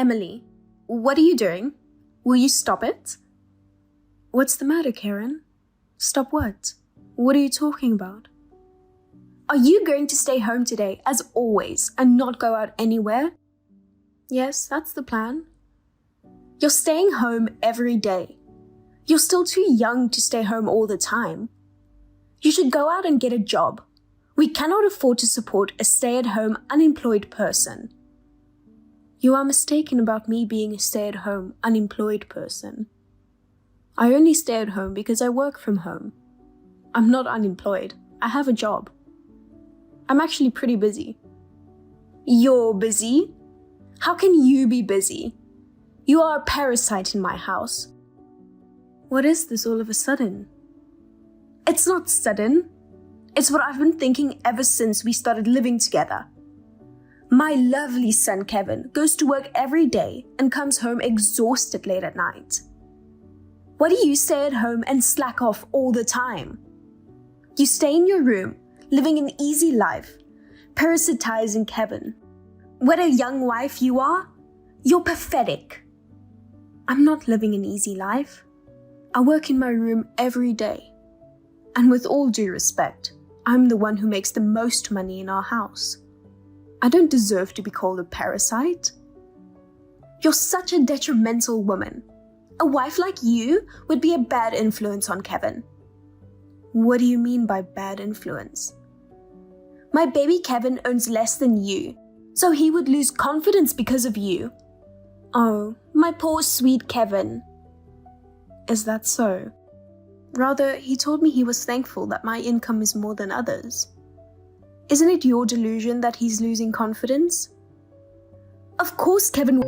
Emily, what are you doing? Will you stop it? What's the matter, Karen? Stop what? What are you talking about? Are you going to stay home today, as always, and not go out anywhere? Yes, that's the plan. You're staying home every day. You're still too young to stay home all the time. You should go out and get a job. We cannot afford to support a stay-at-home unemployed person. You are mistaken about me being a stay-at-home unemployed person. I only stay at home because I work from home. I'm not unemployed. I have a job. I'm actually pretty busy. You're busy? How can you be busy? You are a parasite in my house. What is this all of a sudden? It's not sudden. It's what I've been thinking ever since we started living together. My lovely son Kevin goes to work every day and comes home exhausted late at night. Why do you stay at home and slack off all the time? You stay in your room, living an easy life, parasitizing Kevin. What a young wife you are! You're pathetic. I'm not living an easy life. I work in my room every day. And with all due respect, I'm the one who makes the most money in our house. I don't deserve to be called a parasite. You're such a detrimental woman. A wife like you would be a bad influence on Kevin. What do you mean by bad influence? My baby Kevin earns less than you, so he would lose confidence because of you. Oh, my poor sweet Kevin. Is that so? Rather, he told me he was thankful that my income is more than others. Isn't it your delusion that he's losing confidence? Of course Kevin...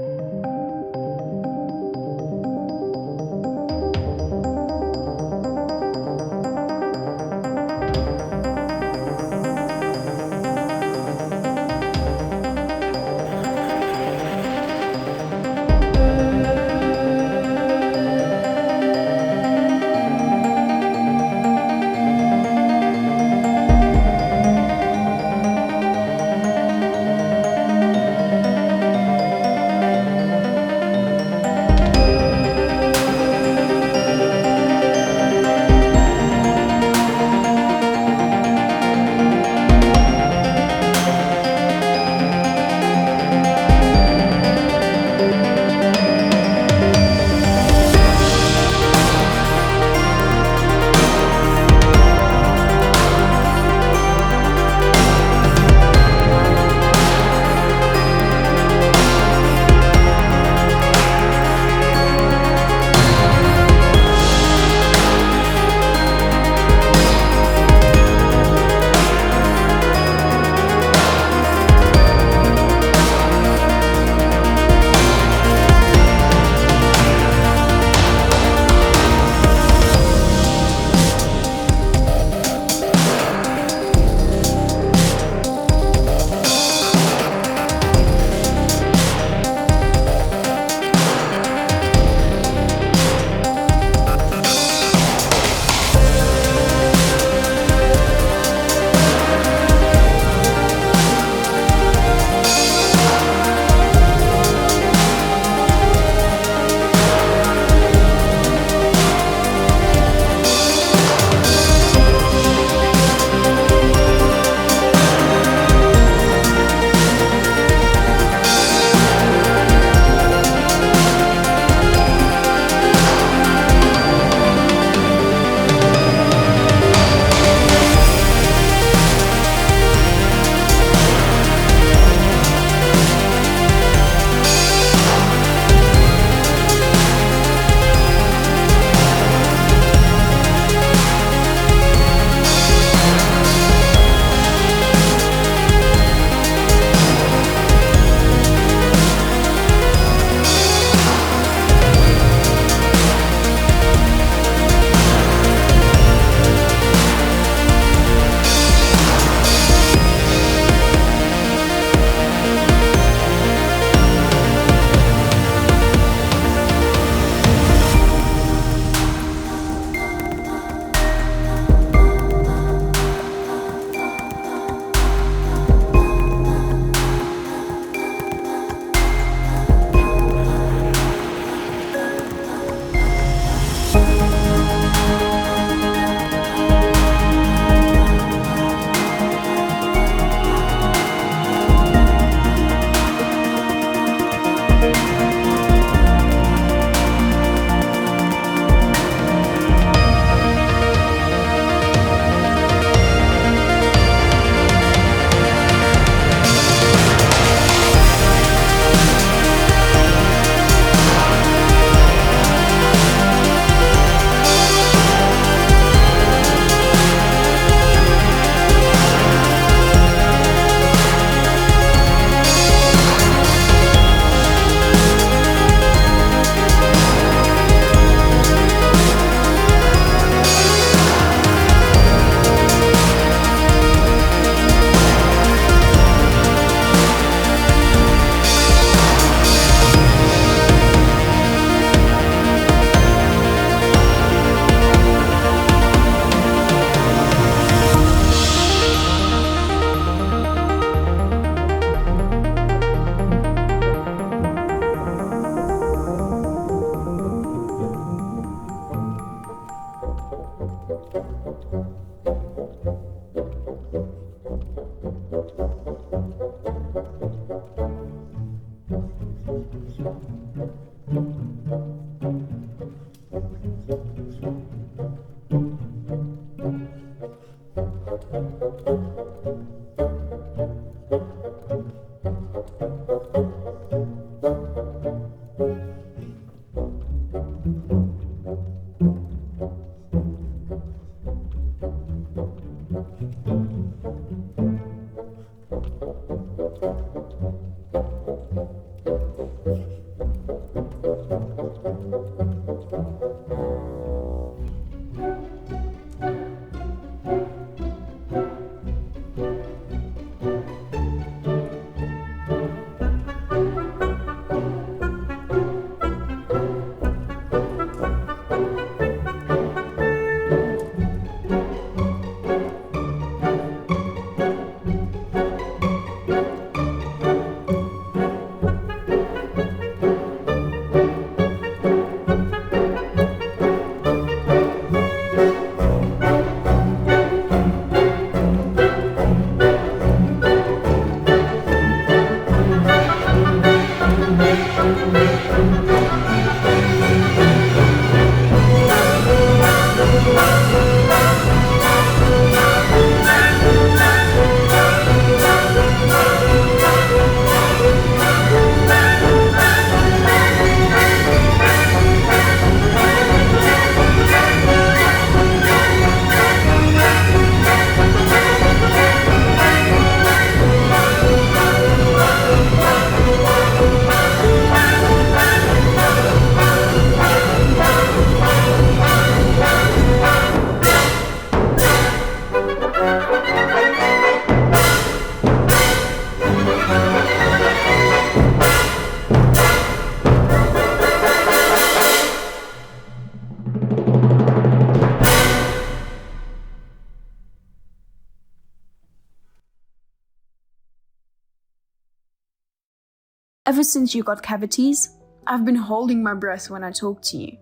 Ever since you got cavities, I've been holding my breath when I talk to you.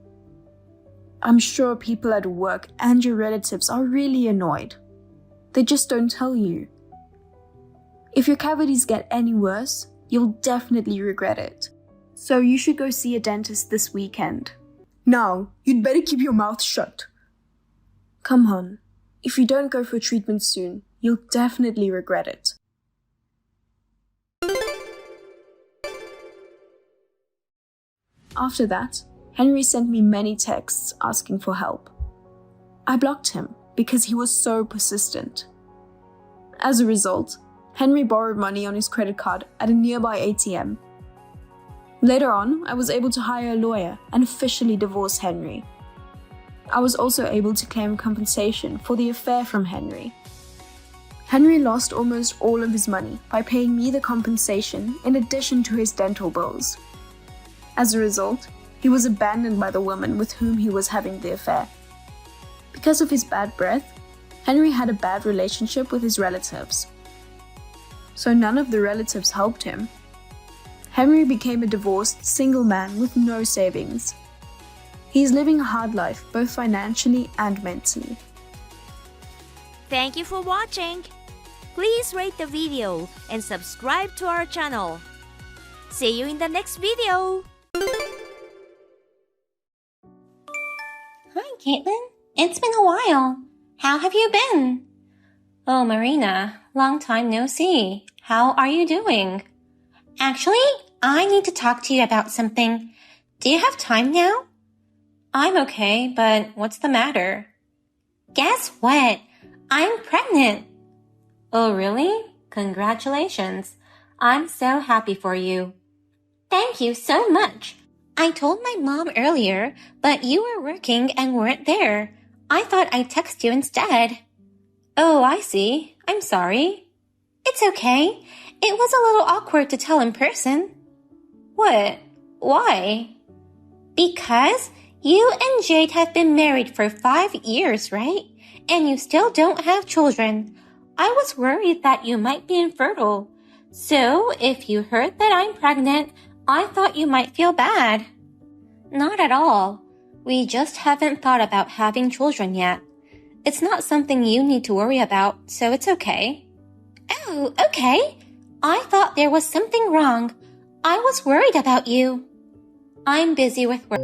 I'm sure people at work and your relatives are really annoyed. They just don't tell you. If your cavities get any worse, you'll definitely regret it. So you should go see a dentist this weekend. Now, you'd better keep your mouth shut. Come on, if you don't go for treatment soon, you'll definitely regret it. After that, Henry sent me many texts asking for help. I blocked him because he was so persistent. As a result, Henry borrowed money on his credit card at a nearby ATM. Later on, I was able to hire a lawyer and officially divorce Henry. I was also able to claim compensation for the affair from Henry. Henry lost almost all of his money by paying me the compensation in addition to his dental bills. As a result, he was abandoned by the woman with whom he was having the affair. Because of his bad breath, Henry had a bad relationship with his relatives. So none of the relatives helped him. Henry became a divorced, single man with no savings. He is living a hard life, both financially and mentally. Thank you for watching. Please rate the video and subscribe to our channel. See you in the next video. Hi, Caitlin. It's been a while. How have you been? Oh, Marina, long time no see. How are you doing? Actually, I need to talk to you about something. Do you have time now? I'm okay, but what's the matter? Guess what? I'm pregnant. Oh, really? Congratulations. I'm so happy for you. Thank you so much. I told my mom earlier, but you were working and weren't there. I thought I'd text you instead. Oh, I see. I'm sorry. It's okay. It was a little awkward to tell in person. What? Why? Because you and Jade have been married for 5 years, right? And you still don't have children. I was worried that you might be infertile. So, if you heard that I'm pregnant, I thought you might feel bad. Not at all. We just haven't thought about having children yet. It's not something you need to worry about, so it's okay. Oh, okay. I thought there was something wrong. I was worried about you. I'm busy with work.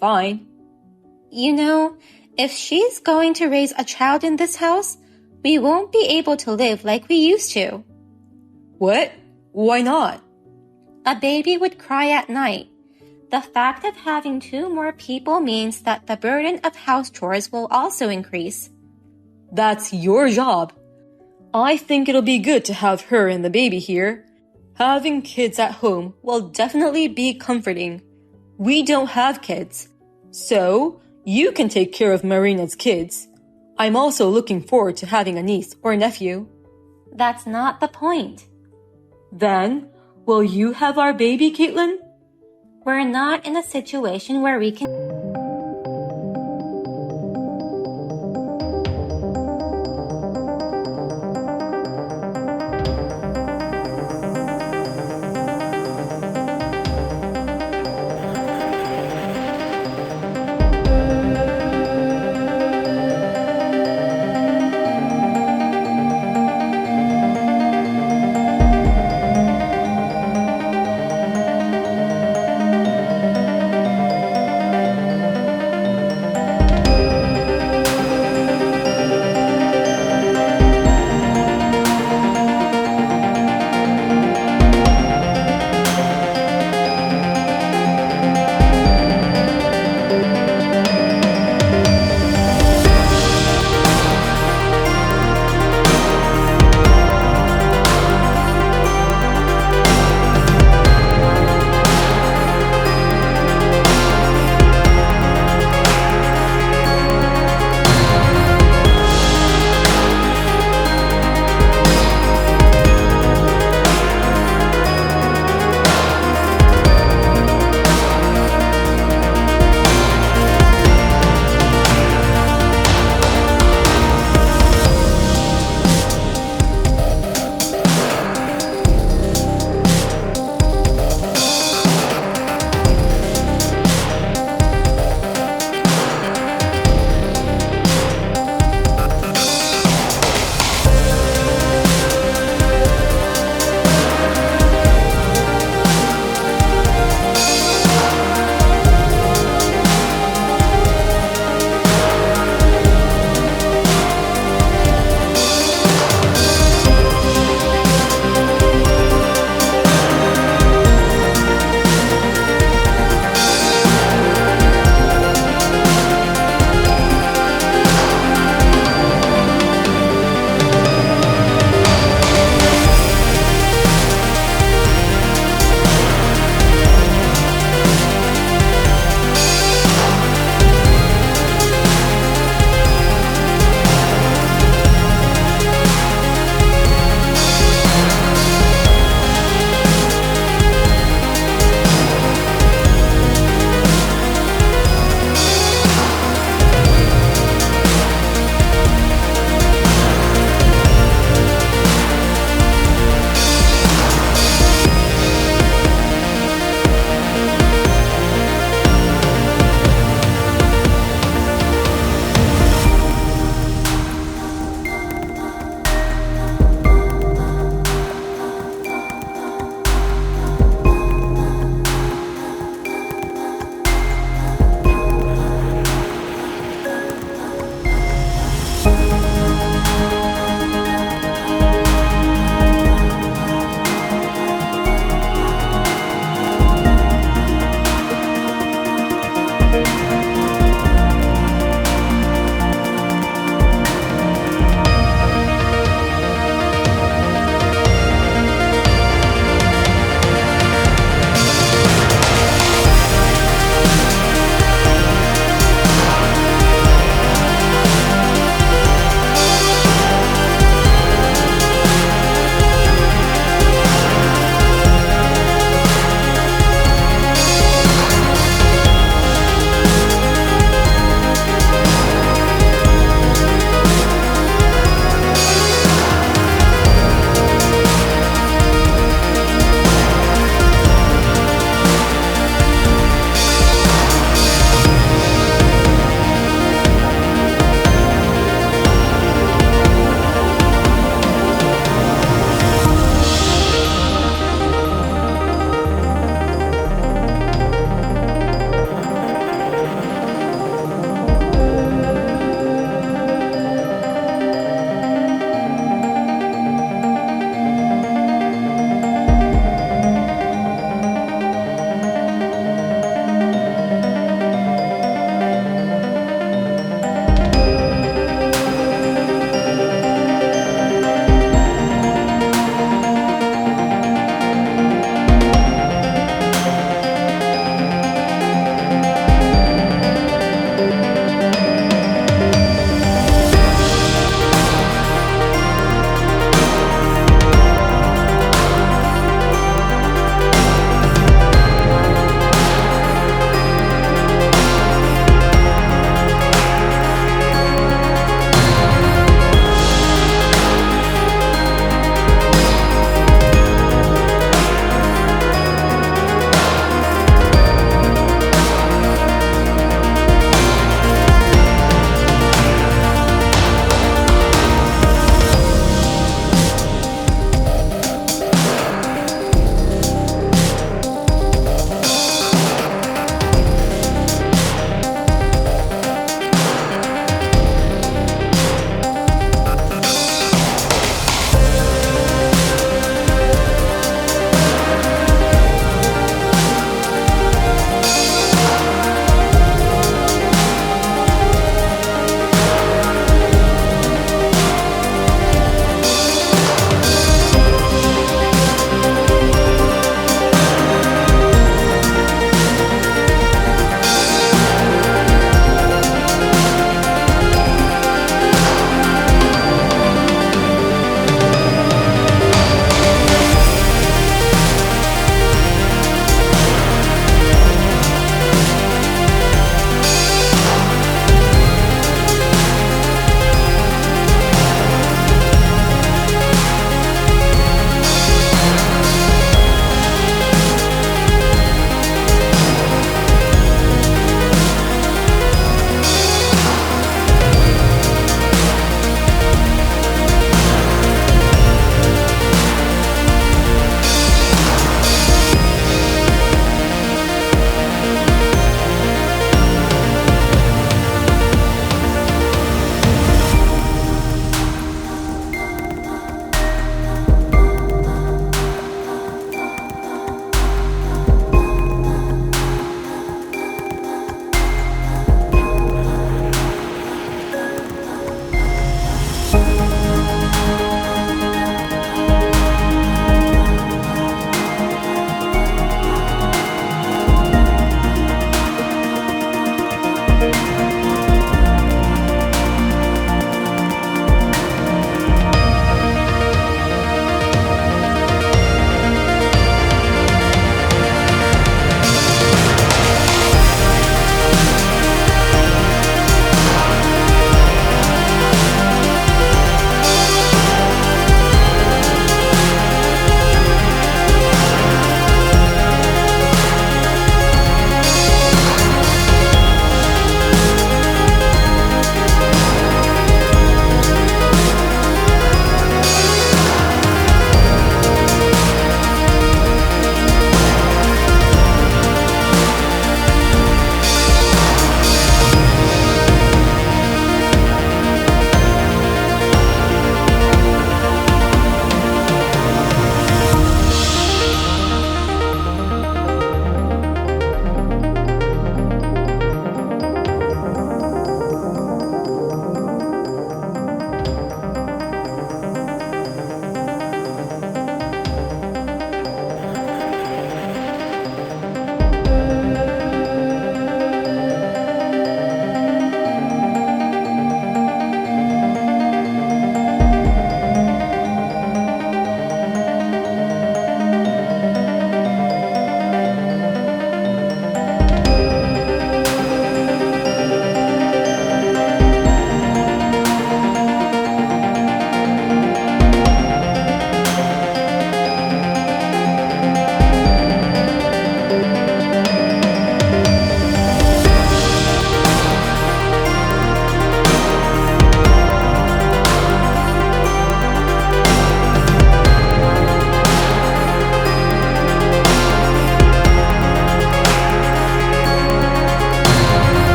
fine. You know, if she's going to raise a child in this house, we won't be able to live like we used to. What? Why not? A baby would cry at night. The fact of having 2 more people means that the burden of house chores will also increase. That's your job. I think it'll be good to have her and the baby here. Having kids at home will definitely be comforting. We don't have kids, so you can take care of Marina's kids. I'm also looking forward to having a niece or nephew. That's not the point. Then, will you have our baby, Caitlin? We're not in a situation where we can...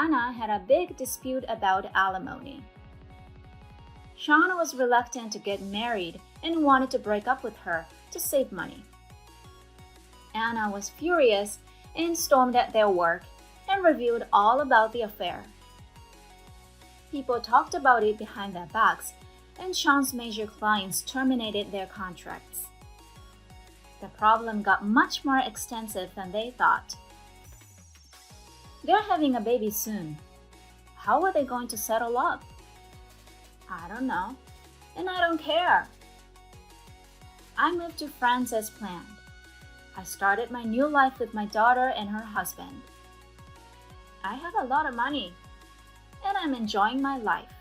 Anna had a big dispute about alimony. Sean was reluctant to get married and wanted to break up with her to save money. Anna was furious and stormed at their work and revealed all about the affair. People talked about it behind their backs, and Sean's major clients terminated their contracts. The problem got much more extensive than they thought. They're having a baby soon. How are they going to settle up? I don't know, and I don't care. I moved to France as planned. I started my new life with my daughter and her husband. I have a lot of money, and I'm enjoying my life.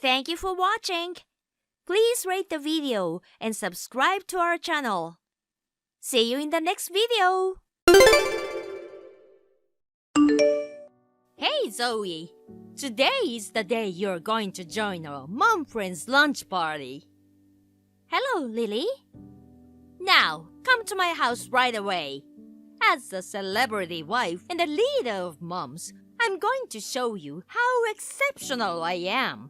Thank you for watching. Please rate the video and subscribe to our channel. See you in the next video. Hey Zoe, today is the day you're going to join our mom friend's lunch party. Hello Lily. Now, come to my house right away. As a celebrity wife and the leader of moms, I'm going to show you how exceptional I am.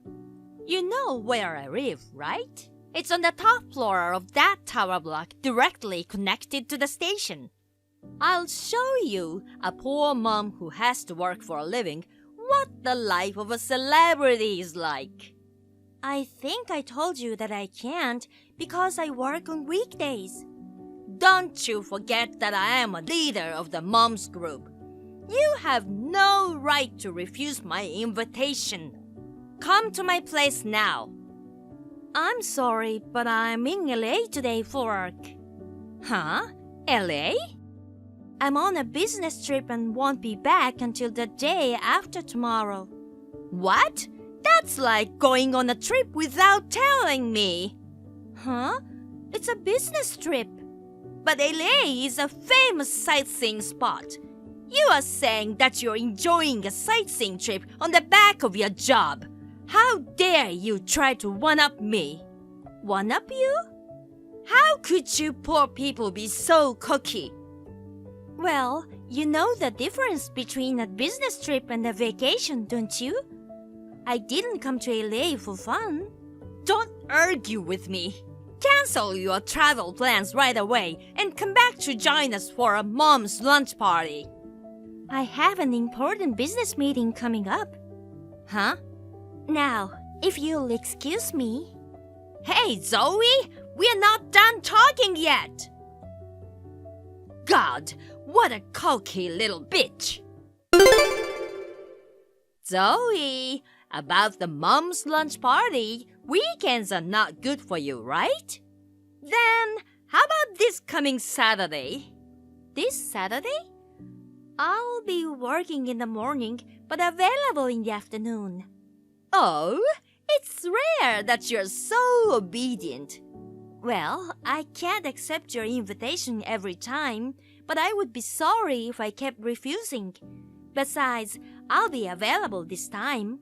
You know where I live, right? It's on the top floor of that tower block directly connected to the station. I'll show you, a poor mom who has to work for a living, what the life of a celebrity is like. I think I told you that I can't because I work on weekdays. Don't you forget that I am a leader of the moms group. You have no right to refuse my invitation. Come to my place now. I'm sorry, but I'm in LA today for work. Huh? LA? I'm on a business trip and won't be back until the day after tomorrow. What? That's like going on a trip without telling me. Huh? It's a business trip. But LA is a famous sightseeing spot. You are saying that you're enjoying a sightseeing trip on the back of your job. How dare you try to one-up me? One-up you? How could you poor people be so cocky? Well, you know the difference between a business trip and a vacation, don't you? I didn't come to LA for fun. Don't argue with me. Cancel your travel plans right away and come back to join us for a mom's lunch party. I have an important business meeting coming up. Huh? Now, if you'll excuse me. Hey, Zoe! We're not done talking yet! God, what a cocky little bitch! Zoe, about the mom's lunch party, weekends are not good for you, right? Then, how about this coming Saturday? This Saturday? I'll be working in the morning, but available in the afternoon. Oh, it's rare that you're so obedient. Well, I can't accept your invitation every time, but I would be sorry if I kept refusing. Besides, I'll be available this time.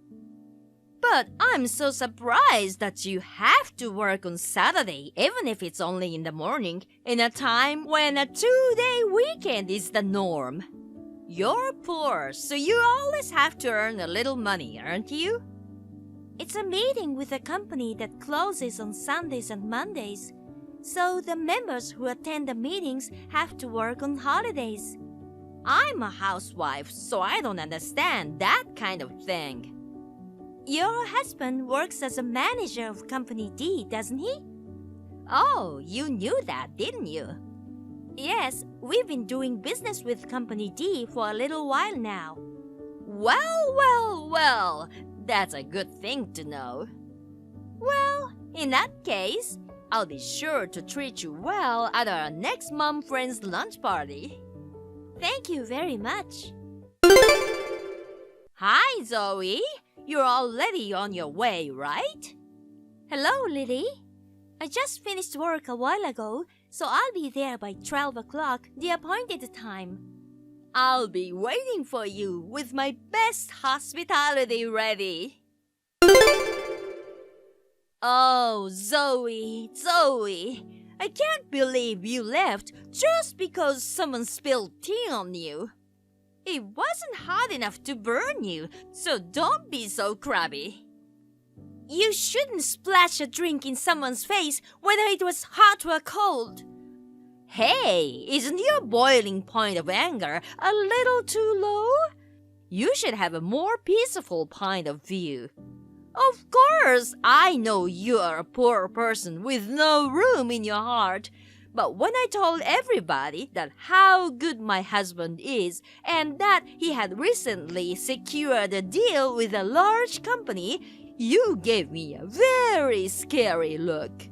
But I'm so surprised that you have to work on Saturday, even if it's only in the morning, in a time when a 2-day weekend is the norm. You're poor, so you always have to earn a little money, aren't you? It's a meeting with a company that closes on Sundays and Mondays, so the members who attend the meetings have to work on holidays. I'm a housewife, so I don't understand that kind of thing. Your husband works as a manager of Company D, doesn't he? Oh, you knew that, didn't you? Yes, we've been doing business with Company D for a little while now. Well, that's a good thing to know. Well, in that case, I'll be sure to treat you well at our next Mom Friends lunch party. Thank you very much. Hi, Zoe. You're already on your way, right? Hello, Lily. I just finished work a while ago, so I'll be there by 12 o'clock, the appointed time. I'll be waiting for you with my best hospitality ready. Oh, Zoe, I can't believe you left just because someone spilled tea on you. It wasn't hot enough to burn you, so don't be so crabby. You shouldn't splash a drink in someone's face whether it was hot or cold. Hey, isn't your boiling point of anger a little too low? You should have a more peaceful point of view. Of course, I know you're a poor person with no room in your heart, but when I told everybody that how good my husband is and that he had recently secured a deal with a large company, you gave me a very scary look.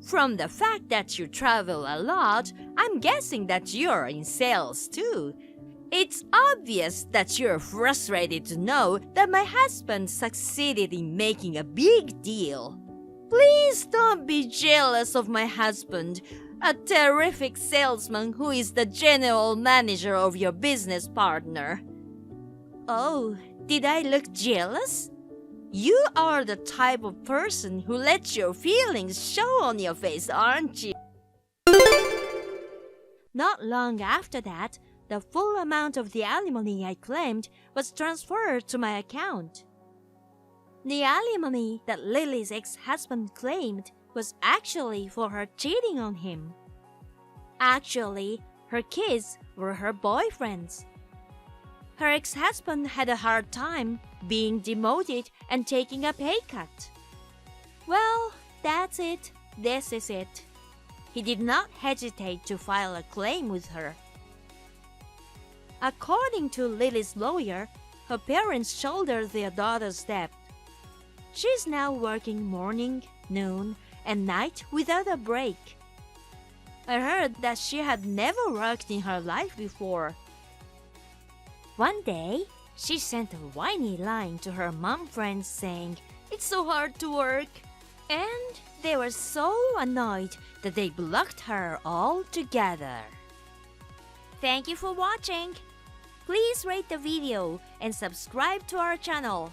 From the fact that you travel a lot, I'm guessing that you're in sales too. It's obvious that you're frustrated to know that my husband succeeded in making a big deal. Please don't be jealous of my husband, a terrific salesman who is the general manager of your business partner. Oh, did I look jealous? You are the type of person who lets your feelings show on your face, aren't you? Not long after that, the full amount of the alimony I claimed was transferred to my account. The alimony that Lily's ex-husband claimed was actually for her cheating on him. Actually, her kids were her boyfriends. Her ex-husband had a hard time being demoted and taking a pay cut. Well, that's it. This is it. He did not hesitate to file a claim with her. According to Lily's lawyer, her parents shouldered their daughter's debt. She's now working morning, noon, and night without a break. I heard that she had never worked in her life before. One day, she sent a whiny line to her mom friends saying, "It's so hard to work." And they were so annoyed that they blocked her altogether. Thank you for watching. Please rate the video and subscribe to our channel.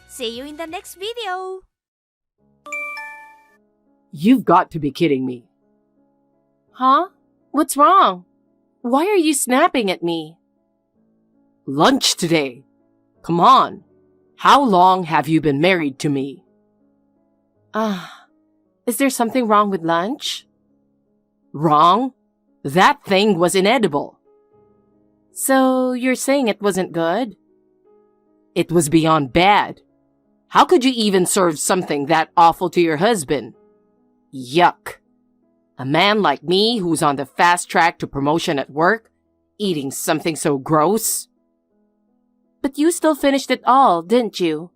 See you in the next video. You've got to be kidding me. Huh? What's wrong? Why are you snapping at me? Lunch today. Come on. How long have you been married to me? Is there something wrong with lunch? Wrong? That thing was inedible. So you're saying it wasn't good? It was beyond bad. How could you even serve something that awful to your husband? Yuck. A man like me who's on the fast track to promotion at work, eating something so gross? But you still finished it all, didn't you?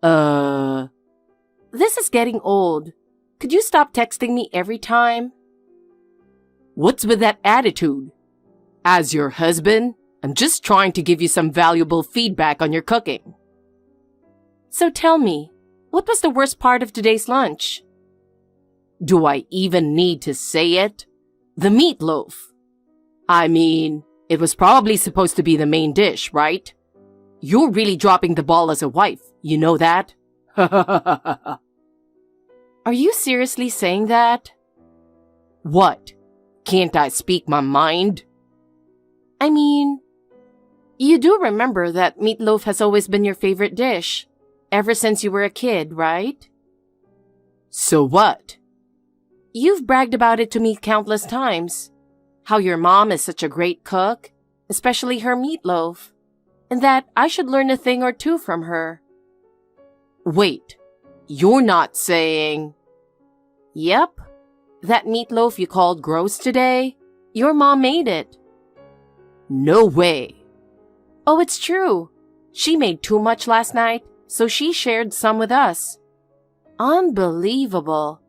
This is getting old. Could you stop texting me every time? What's with that attitude? As your husband, I'm just trying to give you some valuable feedback on your cooking. So tell me, what was the worst part of today's lunch? Do I even need to say it? The meatloaf. I mean, it was probably supposed to be the main dish, right? You're really dropping the ball as a wife, you know that? Are you seriously saying that? What? Can't I speak my mind? I mean, you do remember that meatloaf has always been your favorite dish, ever since you were a kid, right? So what? You've bragged about it to me countless times. How your mom is such a great cook, especially her meatloaf, and that I should learn a thing or two from her. Wait, you're not saying... Yep. That meatloaf you called gross today, your mom made it. No way. Oh, it's true. She made too much last night, so she shared some with us. Unbelievable.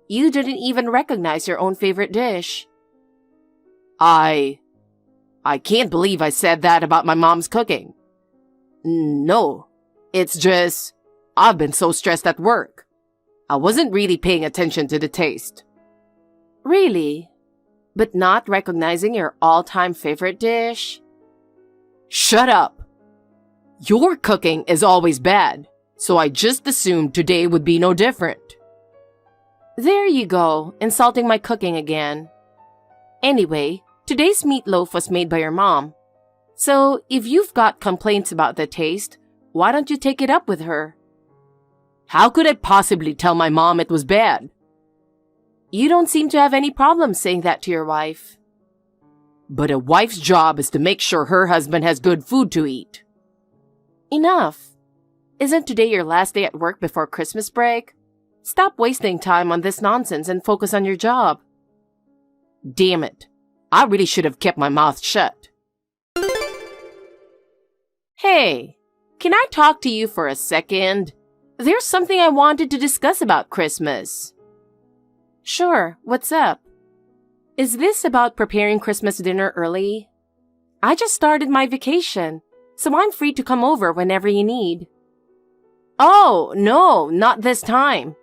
You didn't even recognize your own favorite dish. I can't believe I said that about my mom's cooking. No, it's just, I've been so stressed at work. I wasn't really paying attention to the taste. Really? But not recognizing your all-time favorite dish? Shut up. Your cooking is always bad, so I just assumed today would be no different. There you go, insulting my cooking again. Anyway, today's meatloaf was made by your mom. So, if you've got complaints about the taste, why don't you take it up with her? How could I possibly tell my mom it was bad? You don't seem to have any problem saying that to your wife. But a wife's job is to make sure her husband has good food to eat. Enough. Isn't today your last day at work before Christmas break? Stop wasting time on this nonsense and focus on your job. Damn it. I really should have kept my mouth shut. Hey, can I talk to you for a second? There's something I wanted to discuss about Christmas. Sure, what's up? Is this about preparing Christmas dinner early? I just started my vacation, so I'm free to come over whenever you need. Oh, no, not this time.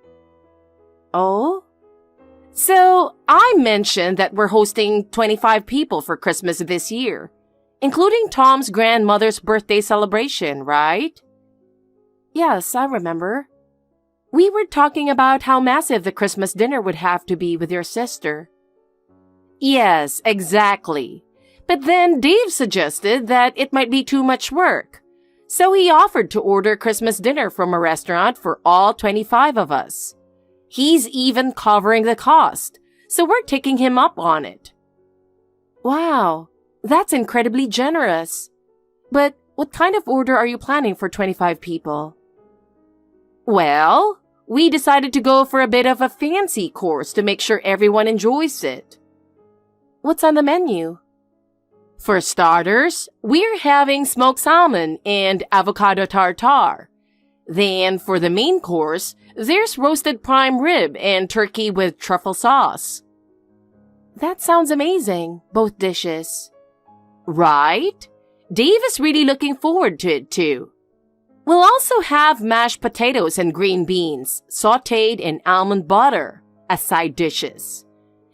Oh? So, I mentioned that we're hosting 25 people for Christmas this year, including Tom's grandmother's birthday celebration, right? Yes, I remember. We were talking about how massive the Christmas dinner would have to be with your sister. Yes, exactly. But then Dave suggested that it might be too much work. So he offered to order Christmas dinner from a restaurant for all 25 of us. He's even covering the cost, so we're taking him up on it. Wow, that's incredibly generous. But what kind of order are you planning for 25 people? Well, we decided to go for a bit of a fancy course to make sure everyone enjoys it. What's on the menu? For starters, we're having smoked salmon and avocado tartare. Then, for the main course, there's roasted prime rib and turkey with truffle sauce. That sounds amazing, both dishes. Right? Dave is really looking forward to it too. We'll also have mashed potatoes and green beans, sautéed in almond butter, as side dishes.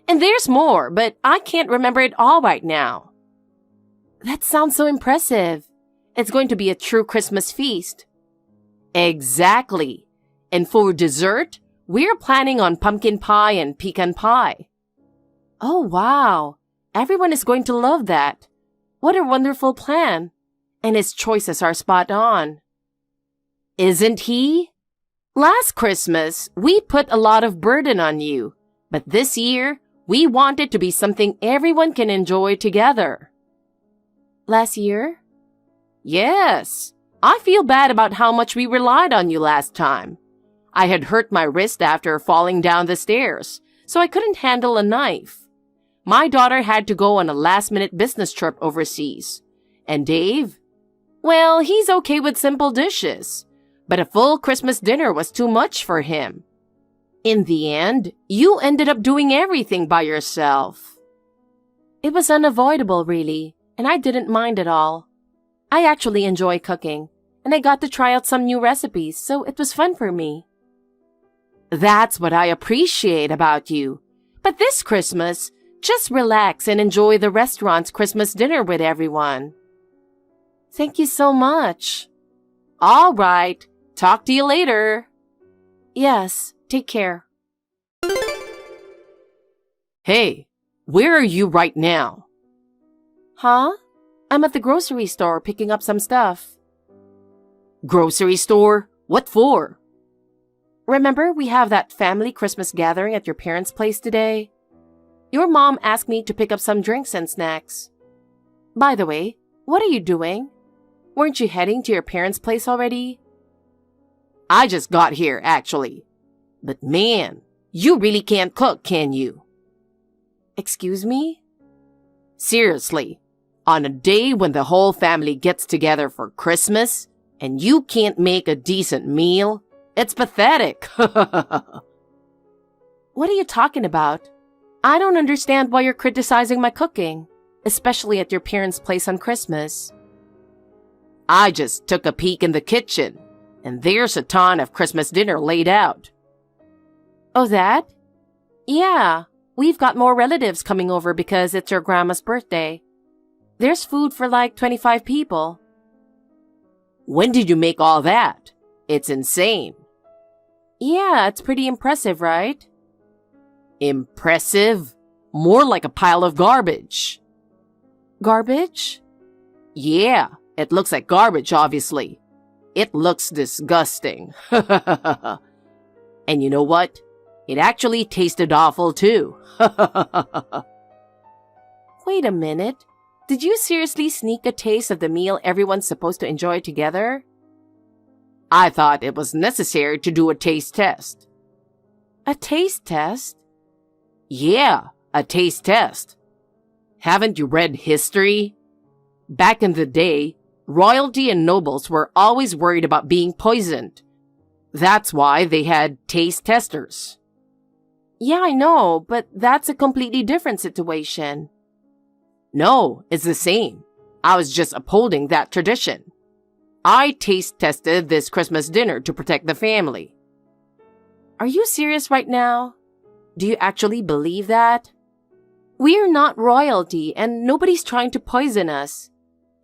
And there's more, but I can't remember it all right now. That sounds so impressive. It's going to be a true Christmas feast. Exactly. And for dessert, we're planning on pumpkin pie and pecan pie. Oh, wow. Everyone is going to love that. What a wonderful plan. And his choices are spot on. Isn't he? Last Christmas, we put a lot of burden on you. But this year, we want it to be something everyone can enjoy together. Last year? Yes. I feel bad about how much we relied on you last time. I had hurt my wrist after falling down the stairs, so I couldn't handle a knife. My daughter had to go on a last-minute business trip overseas. And Dave? Well, he's okay with simple dishes, but a full Christmas dinner was too much for him. In the end, you ended up doing everything by yourself. It was unavoidable, really, and I didn't mind at all. I actually enjoy cooking, and I got to try out some new recipes, so it was fun for me. That's what I appreciate about you. But this Christmas, just relax and enjoy the restaurant's Christmas dinner with everyone. Thank you so much. All right. Talk to you later. Yes, take care. Hey, where are you right now? Huh? I'm at the grocery store picking up some stuff. Grocery store? What for? Remember we have that family Christmas gathering at your parents' place today? Your mom asked me to pick up some drinks and snacks. By the way, what are you doing? Weren't you heading to your parents' place already? I just got here, actually. But man, you really can't cook, can you? Excuse me? Seriously, on a day when the whole family gets together for Christmas and you can't make a decent meal, it's pathetic. What are you talking about? I don't understand why you're criticizing my cooking, especially at your parents' place on Christmas. I just took a peek in the kitchen, and there's a ton of Christmas dinner laid out. Oh, that? Yeah, we've got more relatives coming over because it's your grandma's birthday. There's food for like 25 people. When did you make all that? It's insane. Yeah, it's pretty impressive, right? Impressive? More like a pile of garbage. Garbage? Yeah, it looks like garbage, obviously. It looks disgusting. And you know what? It actually tasted awful too. Wait a minute. Did you seriously sneak a taste of the meal everyone's supposed to enjoy together? I thought it was necessary to do a taste test. A taste test? Yeah, a taste test. Haven't you read history? Back in the day, royalty and nobles were always worried about being poisoned. That's why they had taste testers. Yeah, I know, but that's a completely different situation. No, it's the same. I was just upholding that tradition. I taste tested this Christmas dinner to protect the family. Are you serious right now? Do you actually believe that? We're not royalty and nobody's trying to poison us.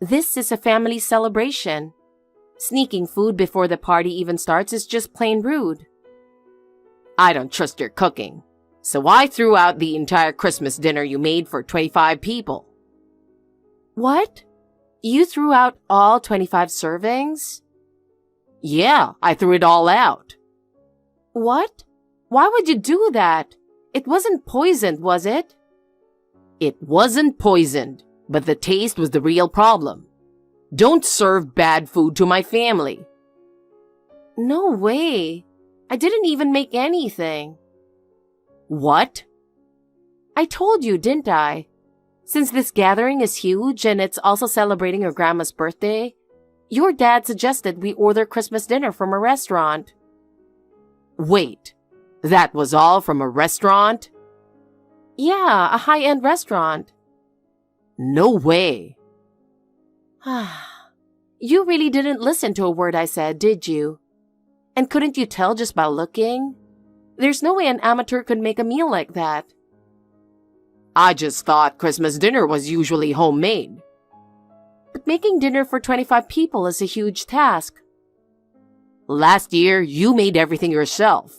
This is a family celebration. Sneaking food before the party even starts is just plain rude. I don't trust your cooking, so I threw out the entire Christmas dinner you made for 25 people. What? You threw out all 25 servings? Yeah, I threw it all out. What? Why would you do that? It wasn't poisoned, was it? It wasn't poisoned, but the taste was the real problem. Don't serve bad food to my family. No way. I didn't even make anything. What? I told you, didn't I? Since this gathering is huge and it's also celebrating your grandma's birthday, your dad suggested we order Christmas dinner from a restaurant. Wait, that was all from a restaurant? Yeah, a high-end restaurant. No way. You really didn't listen to a word I said, did you? And couldn't you tell just by looking? There's no way an amateur could make a meal like that. I just thought Christmas dinner was usually homemade. But making dinner for 25 people is a huge task. Last year, you made everything yourself.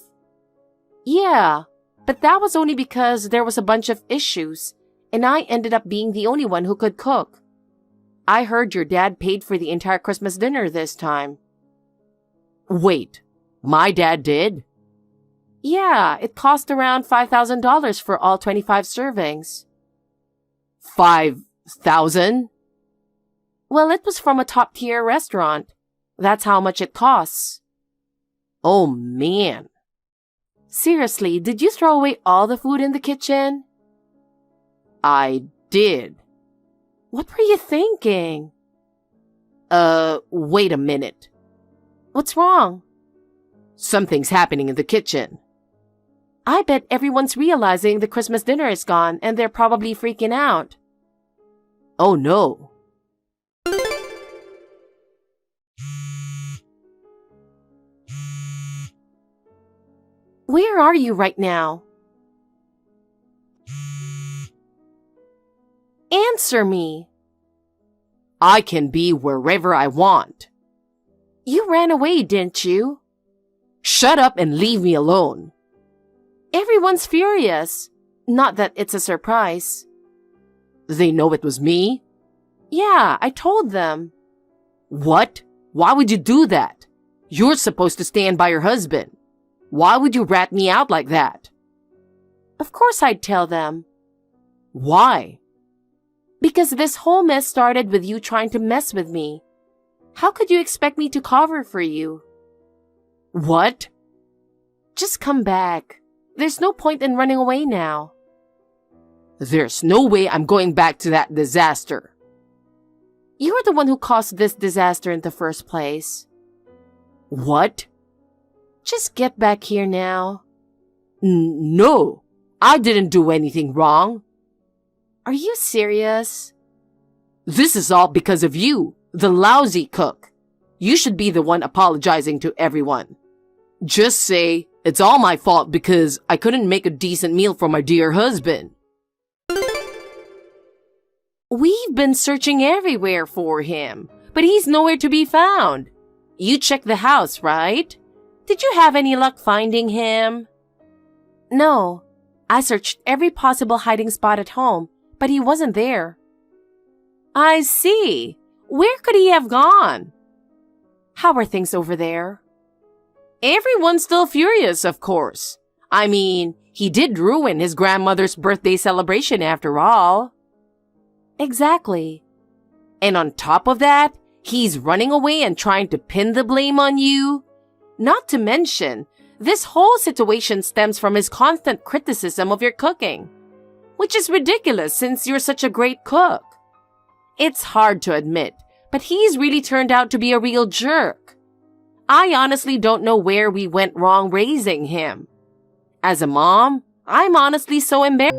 Yeah, but that was only because there was a bunch of issues, and I ended up being the only one who could cook. I heard your dad paid for the entire Christmas dinner this time. Wait, my dad did? Yeah, it cost around $5,000 for all 25 servings. 5,000? Well, it was from a top-tier restaurant. That's how much it costs. Oh, man. Seriously, did you throw away all the food in the kitchen? I did. What were you thinking? Wait a minute. What's wrong? Something's happening in the kitchen. I bet everyone's realizing the Christmas dinner is gone and they're probably freaking out. Oh no. Where are you right now? Answer me. I can be wherever I want. You ran away, didn't you? Shut up and leave me alone. Everyone's furious. Not that it's a surprise. They know it was me? Yeah, I told them. What? Why would you do that? You're supposed to stand by your husband. Why would you rat me out like that? Of course I'd tell them. Why? Because this whole mess started with you trying to mess with me. How could you expect me to cover for you? What? Just come back. There's no point in running away now. There's no way I'm going back to that disaster. You're the one who caused this disaster in the first place. What? Just get back here now. No, I didn't do anything wrong. Are you serious? This is all because of you, the lousy cook. You should be the one apologizing to everyone. Just say, it's all my fault because I couldn't make a decent meal for my dear husband. We've been searching everywhere for him, but he's nowhere to be found. You checked the house, right? Did you have any luck finding him? No. I searched every possible hiding spot at home, but he wasn't there. I see. Where could he have gone? How are things over there? Everyone's still furious, of course. I mean, he did ruin his grandmother's birthday celebration after all. Exactly. And on top of that, he's running away and trying to pin the blame on you. Not to mention, this whole situation stems from his constant criticism of your cooking, which is ridiculous since you're such a great cook. It's hard to admit, but he's really turned out to be a real jerk. I honestly don't know where we went wrong raising him. As a mom, I'm honestly so embarrassed.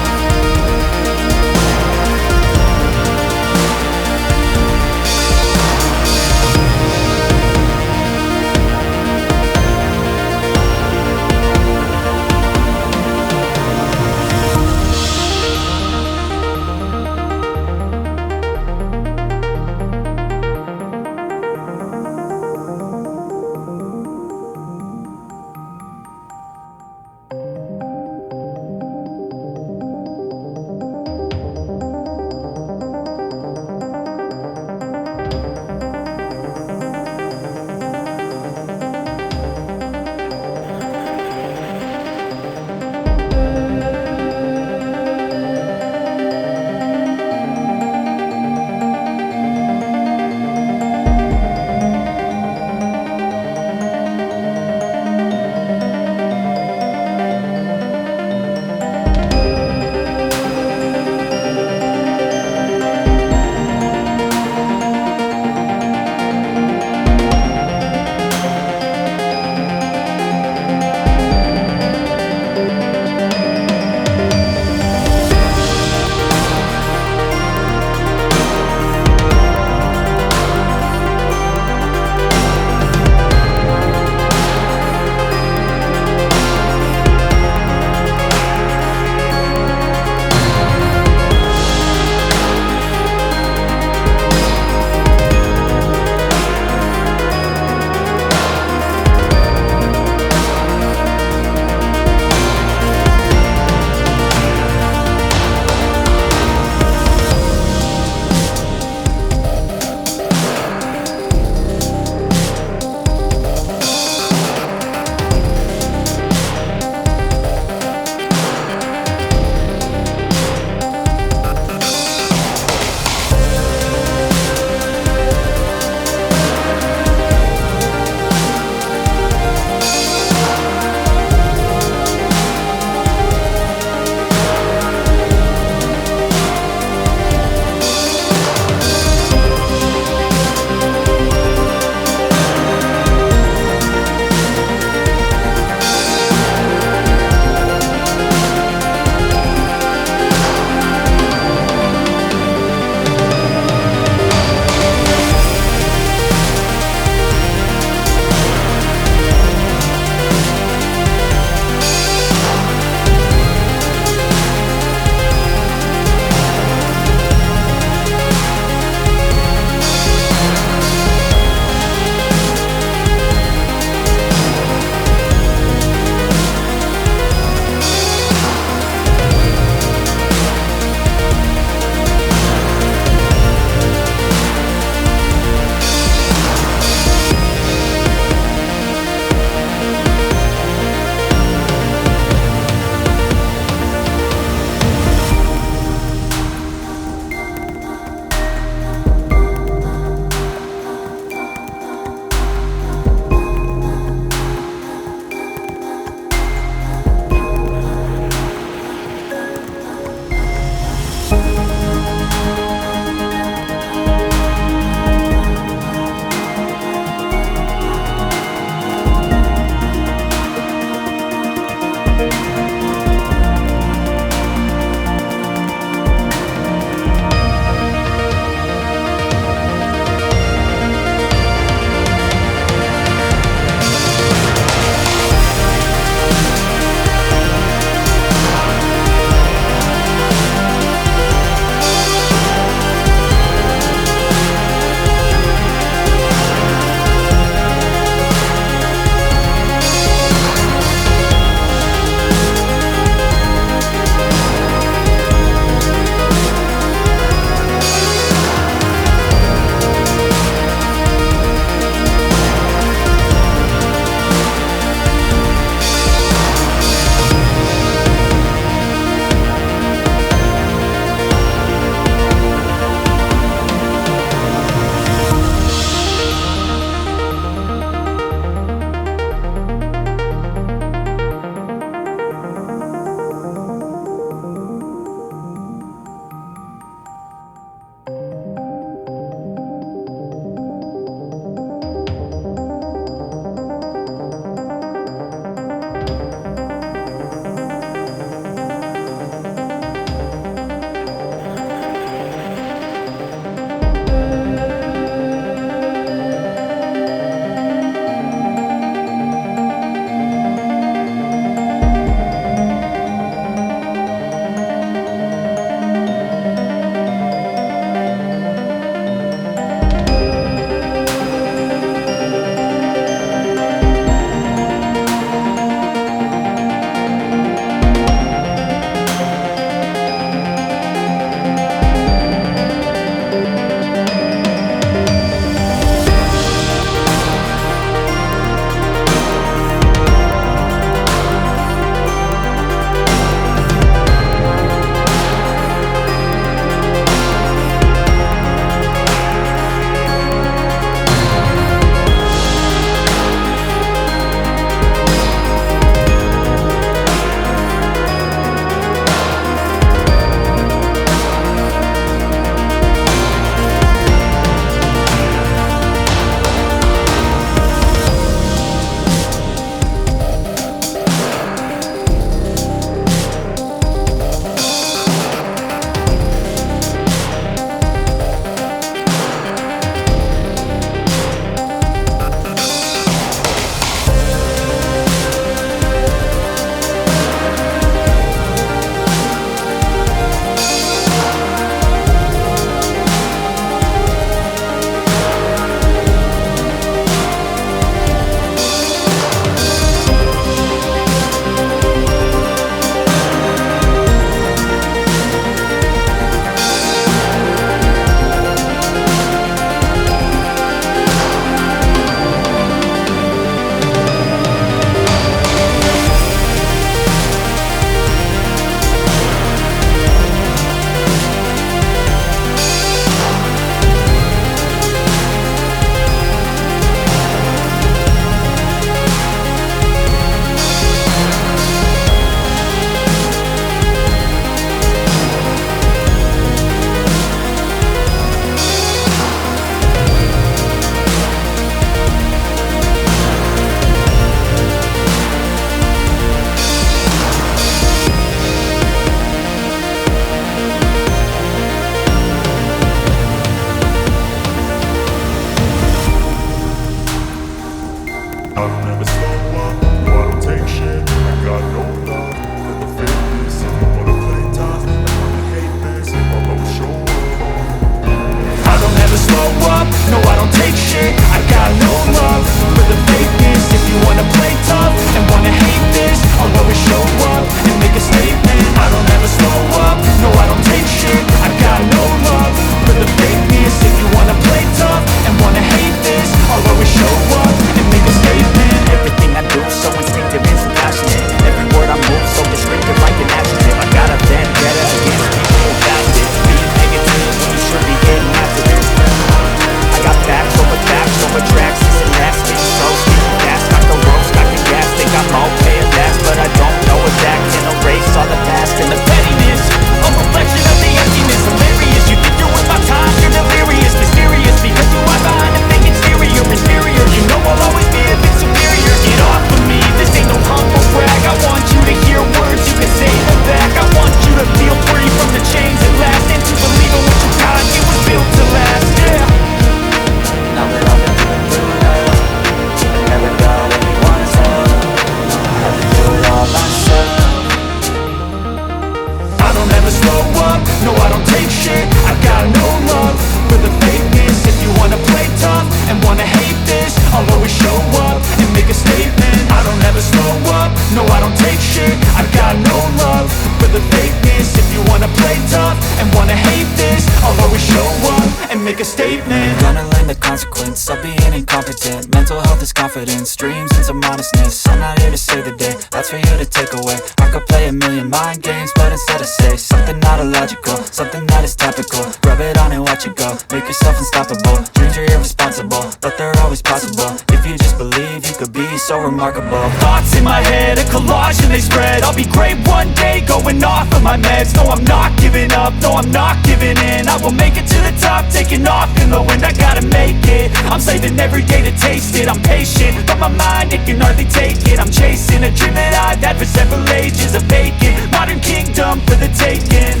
make a statement. Gonna learn the consequence of being incompetent. Mental health is confidence, dreams and some honestness. I'm not here to save the day, that's for you to take away. I could play a million mind games, but instead I say something not illogical, something that is topical. Rub it on and watch it go, make yourself unstoppable. Dreams are irresponsible, but they're always possible. If you just believe, you could be so remarkable. Thoughts in my head, a collage and they spread. I'll be great one day, going off of my meds. No, I'm not giving up, no, I'm not giving in. I will make it to the top, taking off in the wind. I gotta make it, I'm saving every day to taste it. I'm patient, but my mind, it can hardly take it. I'm chasing a dream that I've had for several ages. A vacant, modern kingdom for the taking.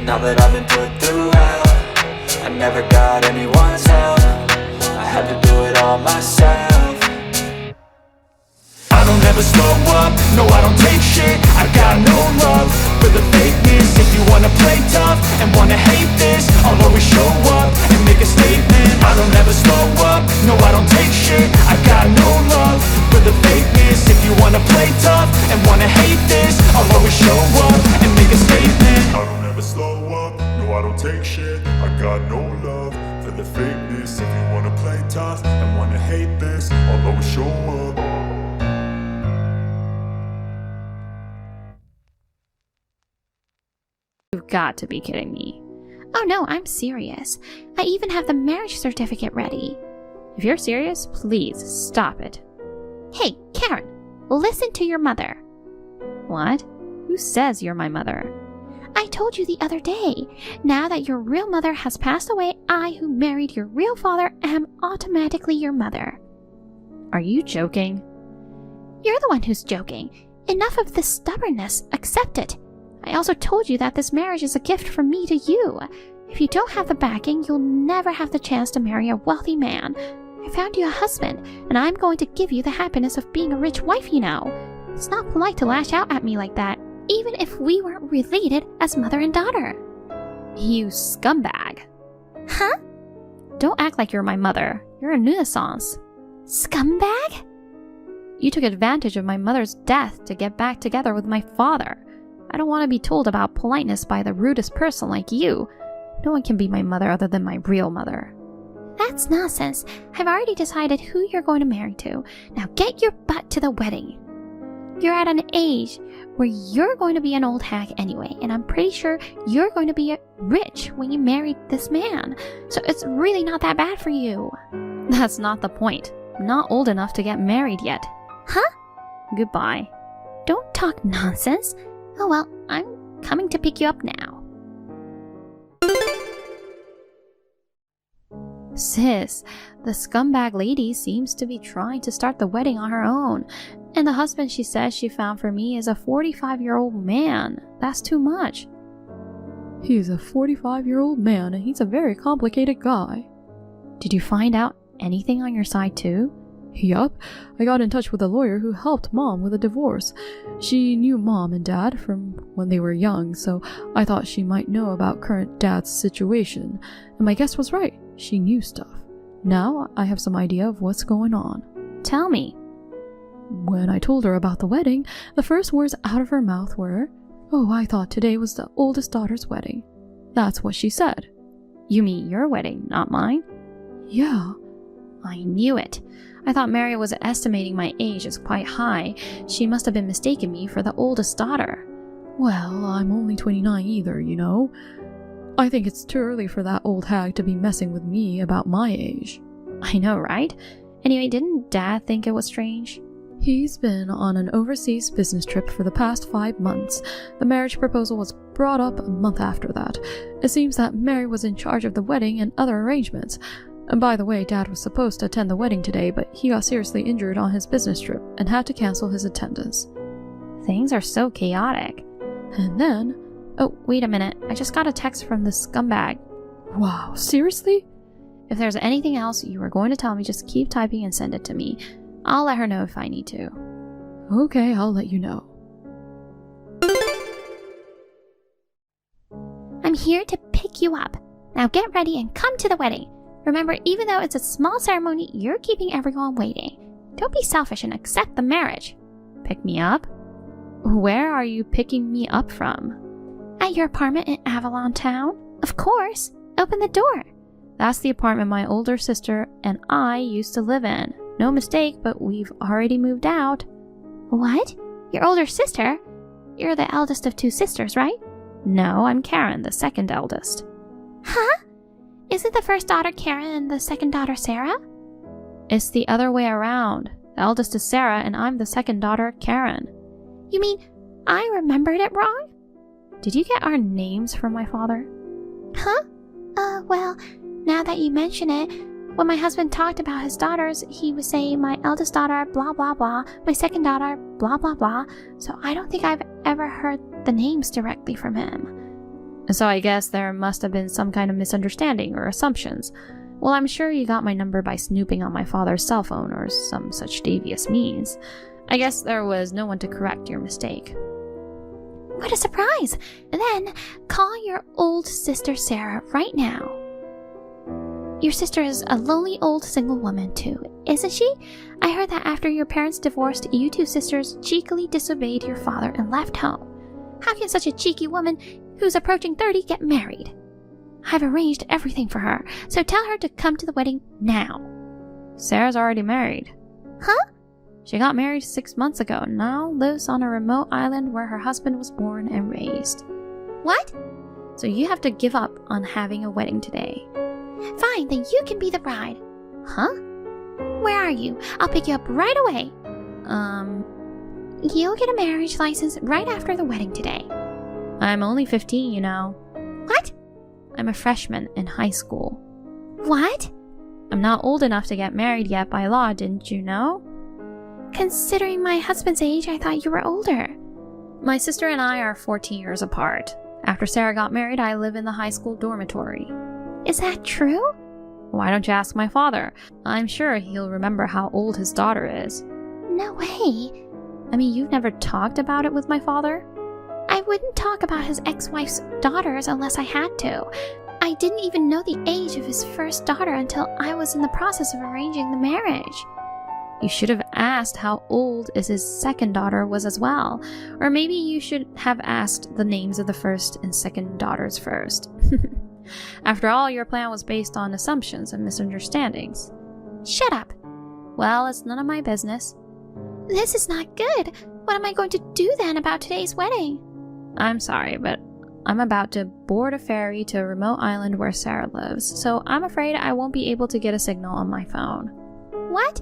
Now that I've been put through hell, I never got anyone's help. I had to do it all myself. I don't ever slow up, no I don't take shit. I got no love for the fakeness. If you wanna play tough and wanna hate this, I'll always show up and make a statement. I don't ever slow up, no I don't take shit. I got no love for the fakeness. If you wanna play tough and wanna hate this, I'll always show up and make a statement. I don't ever slow up, no I don't take shit. I got no love for the fakeness. If you wanna play tough and wanna hate this, I'll always show up. You've got to be kidding me. Oh no, I'm serious. I even have the marriage certificate ready. If you're serious, please stop it. Hey, Karen, listen to your mother. What? Who says you're my mother? I told you the other day. Now that your real mother has passed away, I, who married your real father, am automatically your mother. Are you joking? You're the one who's joking. Enough of this stubbornness. Accept it. I also told you that this marriage is a gift from me to you. If you don't have the backing, you'll never have the chance to marry a wealthy man. I found you a husband, and I'm going to give you the happiness of being a rich wife, you know. It's not polite to lash out at me like that, even if we weren't related as mother and daughter. You scumbag. Huh? Don't act like you're my mother. You're a nuisance. Scumbag? You took advantage of my mother's death to get back together with my father. I don't want to be told about politeness by the rudest person like you. No one can be my mother other than my real mother. That's nonsense. I've already decided who you're going to marry to. Now get your butt to the wedding. You're at an age where you're going to be an old hag anyway, and I'm pretty sure you're going to be rich when you marry this man. So it's really not that bad for you. That's not the point. I'm not old enough to get married yet. Huh? Goodbye. Don't talk nonsense. Oh well, I'm coming to pick you up now. Sis, the scumbag lady seems to be trying to start the wedding on her own. And the husband she says she found for me is a 45-year-old man. That's too much. He's a 45-year-old man and he's a very complicated guy. Did you find out anything on your side too? Yup, I got in touch with a lawyer who helped Mom with a divorce. She knew Mom and Dad from when they were young, so I thought she might know about current Dad's situation. And my guess was right, she knew stuff. Now I have some idea of what's going on. Tell me. When I told her about the wedding, the first words out of her mouth were, "Oh, I thought today was the oldest daughter's wedding." That's what she said. You mean your wedding, not mine? Yeah. I knew it. I thought Mary was estimating my age as quite high. She must have been mistaking me for the oldest daughter. Well, I'm only 29 either, you know. I think it's too early for that old hag to be messing with me about my age. I know, right? Anyway, didn't Dad think it was strange? He's been on an overseas business trip for the past 5 months. The marriage proposal was brought up a month after that. It seems that Mary was in charge of the wedding and other arrangements. And by the way, Dad was supposed to attend the wedding today, but he got seriously injured on his business trip and had to cancel his attendance. Things are so chaotic. And then... Oh, wait a minute. I just got a text from this scumbag. Wow, seriously? If there's anything else you were going to tell me, just keep typing and send it to me. I'll let her know if I need to. Okay, I'll let you know. I'm here to pick you up. Now get ready and come to the wedding. Remember, even though it's a small ceremony, you're keeping everyone waiting. Don't be selfish and accept the marriage. Pick me up? Where are you picking me up from? At your apartment in Avalon Town? Of course. Open the door. That's the apartment my older sister and I used to live in. No mistake, but we've already moved out. What? Your older sister? You're the eldest of two sisters, right? No, I'm Karen, the second eldest. Huh? Isn't the first daughter Karen and the second daughter Sarah? It's the other way around. The eldest is Sarah and I'm the second daughter, Karen. You mean I remembered it wrong? Did you get our names from my father? Huh? Well, now that you mention it, when my husband talked about his daughters, he would say my eldest daughter, blah blah blah, my second daughter, blah blah blah, so I don't think I've ever heard the names directly from him. So I guess there must have been some kind of misunderstanding or assumptions. Well, I'm sure you got my number by snooping on my father's cell phone or some such devious means. I guess there was no one to correct your mistake. What a surprise! Then, call your old sister Sarah right now. Your sister is a lonely old single woman too, isn't she? I heard that after your parents divorced, you two sisters cheekily disobeyed your father and left home. How can such a cheeky woman who's approaching 30 get married? I've arranged everything for her, so tell her to come to the wedding now. Sarah's already married. Huh? She got married 6 months ago and now lives on a remote island where her husband was born and raised. What? So you have to give up on having a wedding today. Fine, then you can be the bride. Huh? Where are you? I'll pick you up right away. You'll get a marriage license right after the wedding today. I'm only 15, you know. What? I'm a freshman in high school. What? I'm not old enough to get married yet by law, didn't you know? Considering my husband's age, I thought you were older. My sister and I are 14 years apart. After Sarah got married, I live in the high school dormitory. Is that true? Why don't you ask my father? I'm sure he'll remember how old his daughter is. No way. I mean, you've never talked about it with my father? I wouldn't talk about his ex-wife's daughters unless I had to. I didn't even know the age of his first daughter until I was in the process of arranging the marriage. You should have asked how old his second daughter was as well. Or maybe you should have asked the names of the first and second daughters first. After all, your plan was based on assumptions and misunderstandings. Shut up. Well, it's none of my business. This is not good. What am I going to do then about today's wedding? I'm sorry, but I'm about to board a ferry to a remote island where Sarah lives, so I'm afraid I won't be able to get a signal on my phone. What?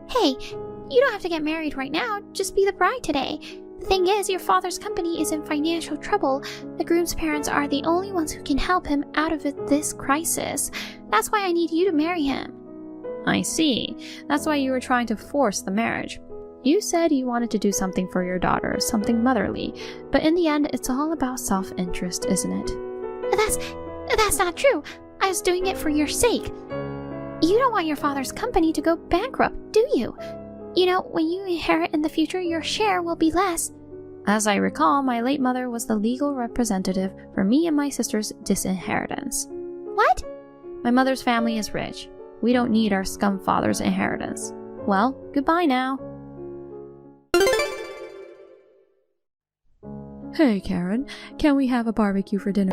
Hey, you don't have to get married right now. Just be the bride today. The thing is, your father's company is in financial trouble. The groom's parents are the only ones who can help him out of this crisis. That's why I need you to marry him. I see. That's why you were trying to force the marriage. You said you wanted to do something for your daughter, something motherly, but in the end, it's all about self-interest, isn't it? That's not true. I was doing it for your sake. You don't want your father's company to go bankrupt, do you? You know, when you inherit in the future, your share will be less. As I recall, my late mother was the legal representative for me and my sister's disinheritance. What? My mother's family is rich. We don't need our scum father's inheritance. Well, goodbye now. Hey, Karen, can we have a barbecue for dinner?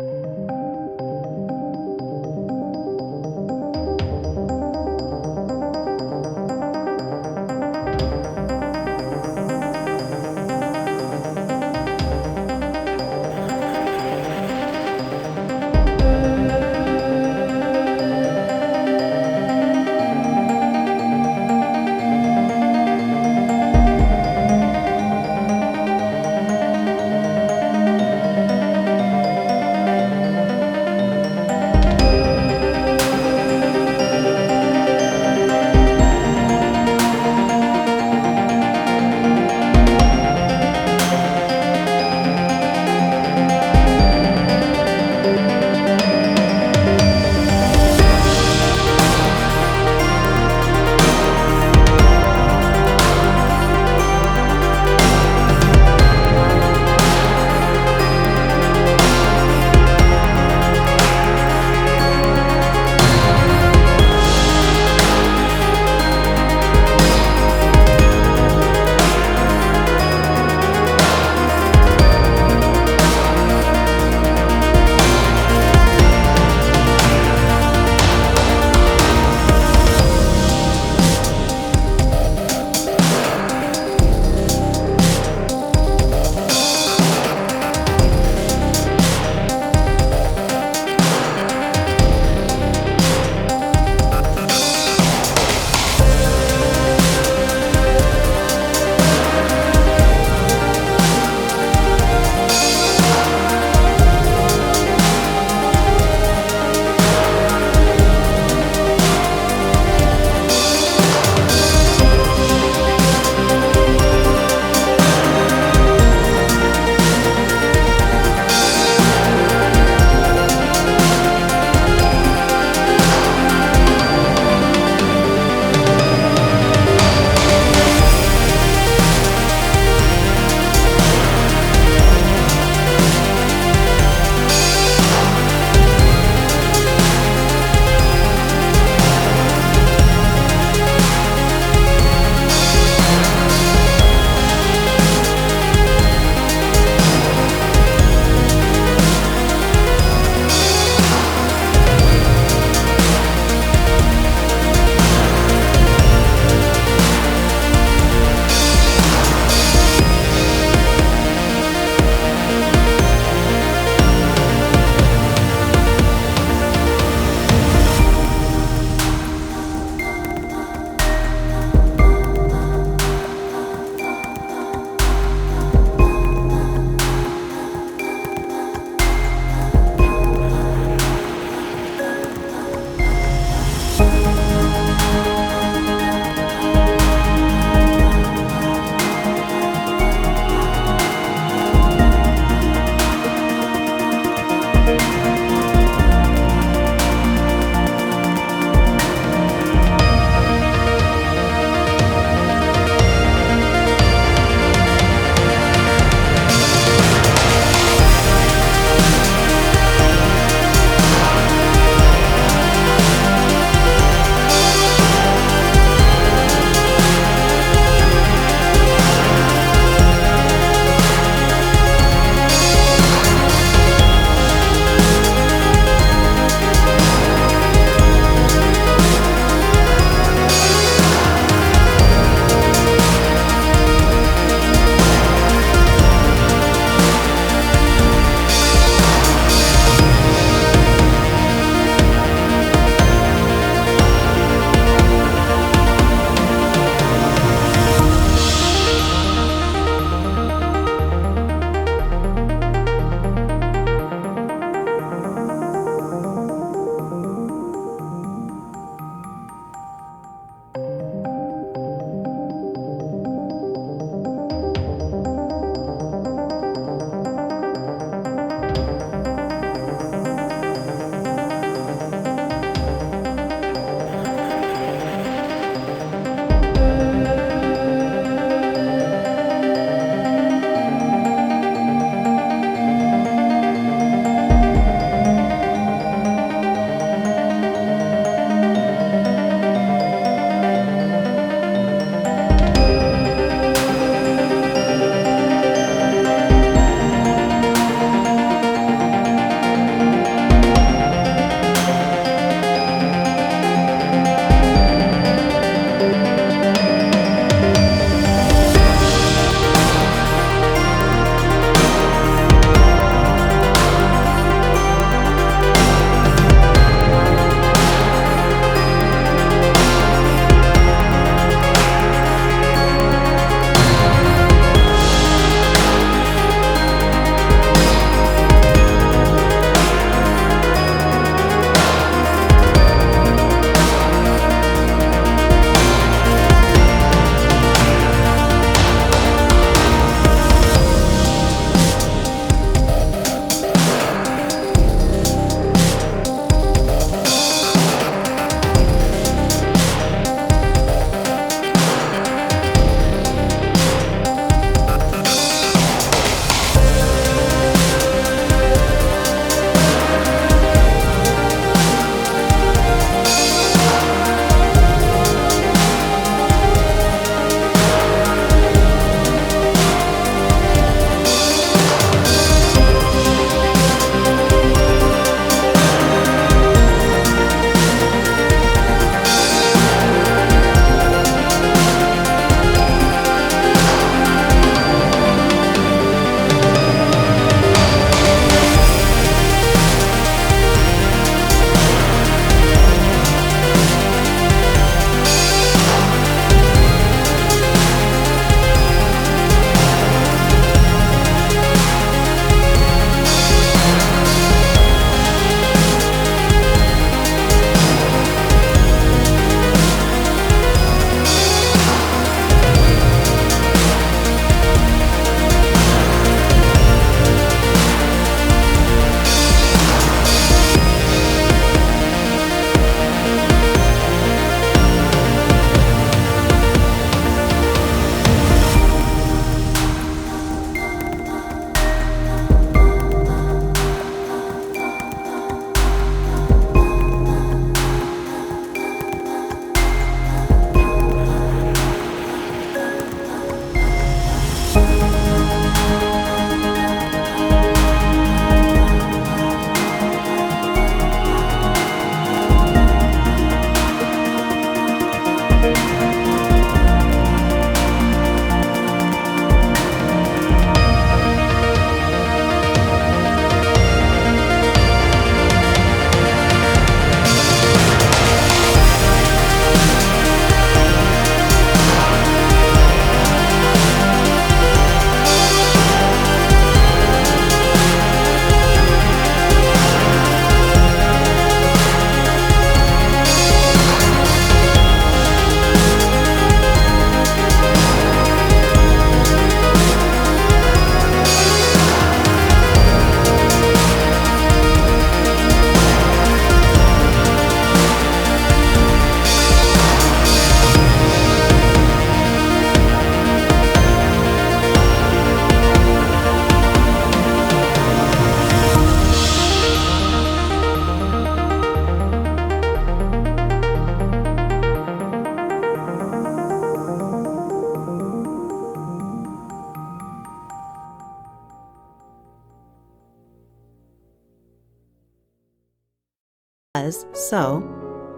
was, so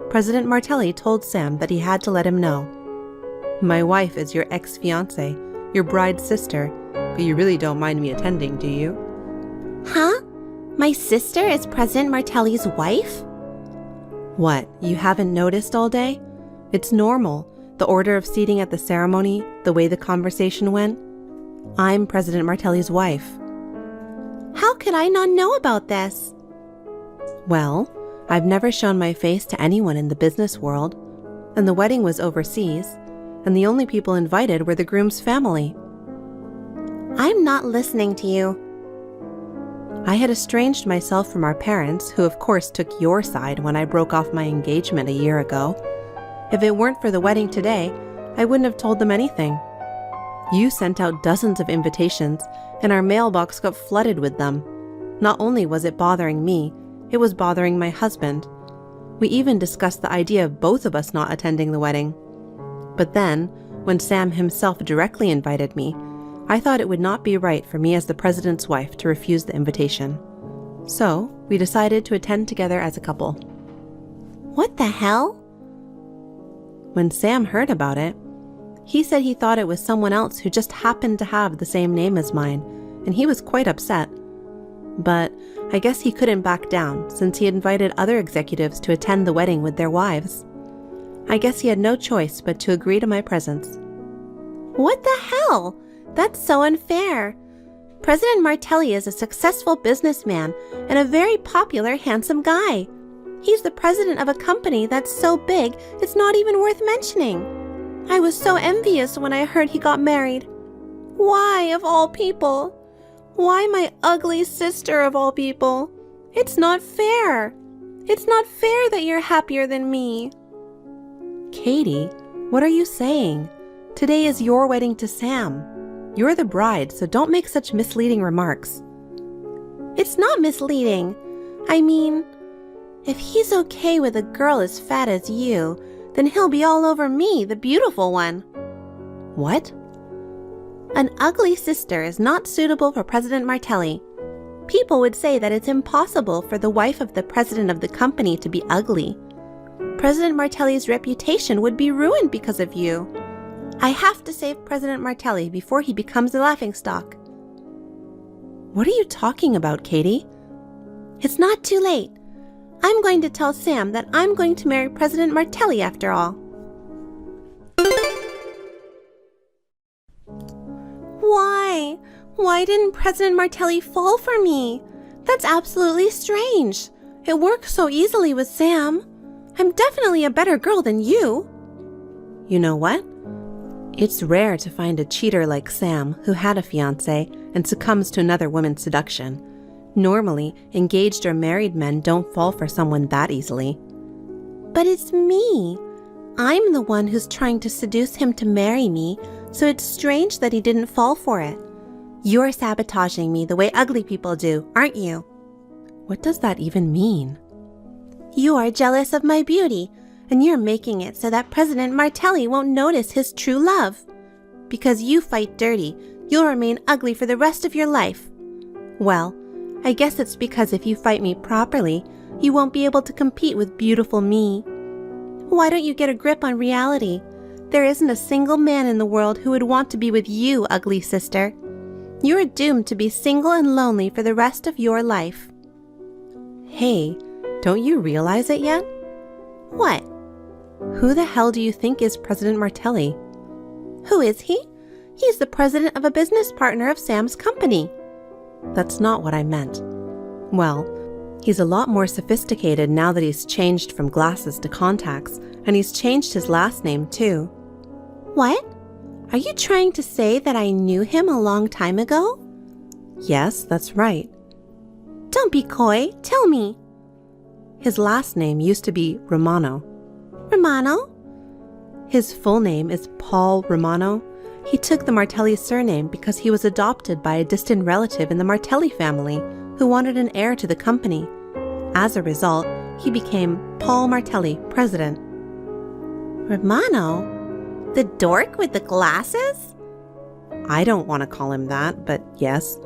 President Martelli told Sam that he had to let him know. My wife is your ex-fiancée, your bride's sister, but you really don't mind me attending, do you? Huh? My sister is President Martelli's wife? What, you haven't noticed all day? It's normal, the order of seating at the ceremony, the way the conversation went. I'm President Martelli's wife. How could I not know about this? Well, I've never shown my face to anyone in the business world, and the wedding was overseas, and the only people invited were the groom's family. I'm not listening to you. I had estranged myself from our parents, who of course took your side when I broke off my engagement a year ago. If it weren't for the wedding today, I wouldn't have told them anything. You sent out dozens of invitations, and our mailbox got flooded with them. Not only was it bothering me, it was bothering my husband. We even discussed the idea of both of us not attending the wedding. But then, when Sam himself directly invited me, I thought it would not be right for me as the president's wife to refuse the invitation. So, we decided to attend together as a couple. What the hell? When Sam heard about it, he said he thought it was someone else who just happened to have the same name as mine, and he was quite upset. But I guess he couldn't back down since he invited other executives to attend the wedding with their wives. I guess he had no choice but to agree to my presence. What the hell? That's so unfair. President Martelli is a successful businessman and a very popular, handsome guy. He's the president of a company that's so big it's not even worth mentioning. I was so envious when I heard he got married. Why, of all people? Why my ugly sister of all people? It's not fair. It's not fair that you're happier than me. Katie, what are you saying? Today is your wedding to Sam. You're the bride, so don't make such misleading remarks. It's not misleading. I mean, if he's okay with a girl as fat as you, then he'll be all over me, the beautiful one. What? An ugly sister is not suitable for President Martelli. People would say that it's impossible for the wife of the president of the company to be ugly. President Martelli's reputation would be ruined because of you. I have to save President Martelli before he becomes a laughingstock. What are you talking about, Katie? It's not too late. I'm going to tell Sam that I'm going to marry President Martelli after all. Why? Why didn't President Martelli fall for me? That's absolutely strange. It works so easily with Sam. I'm definitely a better girl than you. You know what? It's rare to find a cheater like Sam who had a fiancé and succumbs to another woman's seduction. Normally, engaged or married men don't fall for someone that easily. But it's me. I'm the one who's trying to seduce him to marry me, so it's strange that he didn't fall for it. You're sabotaging me the way ugly people do, aren't you? What does that even mean? You are jealous of my beauty, and you're making it so that President Martelli won't notice his true love. Because you fight dirty, you'll remain ugly for the rest of your life. Well, I guess it's because if you fight me properly, you won't be able to compete with beautiful me. Why don't you get a grip on reality? There isn't a single man in the world who would want to be with you, ugly sister. You're doomed to be single and lonely for the rest of your life. Hey, don't you realize it yet? What? Who the hell do you think is President Martelli? Who is he? He's the president of a business partner of Sam's company. That's not what I meant. Well, he's a lot more sophisticated now that he's changed from glasses to contacts, and he's changed his last name too. What? Are you trying to say that I knew him a long time ago? Yes, that's right. Don't be coy. Tell me. His last name used to be Romano. Romano? His full name is Paul Romano. He took the Martelli surname because he was adopted by a distant relative in the Martelli family who wanted an heir to the company. As a result, he became Paul Martelli, president. Romano? The dork with the glasses? I don't want to call him that, but yes.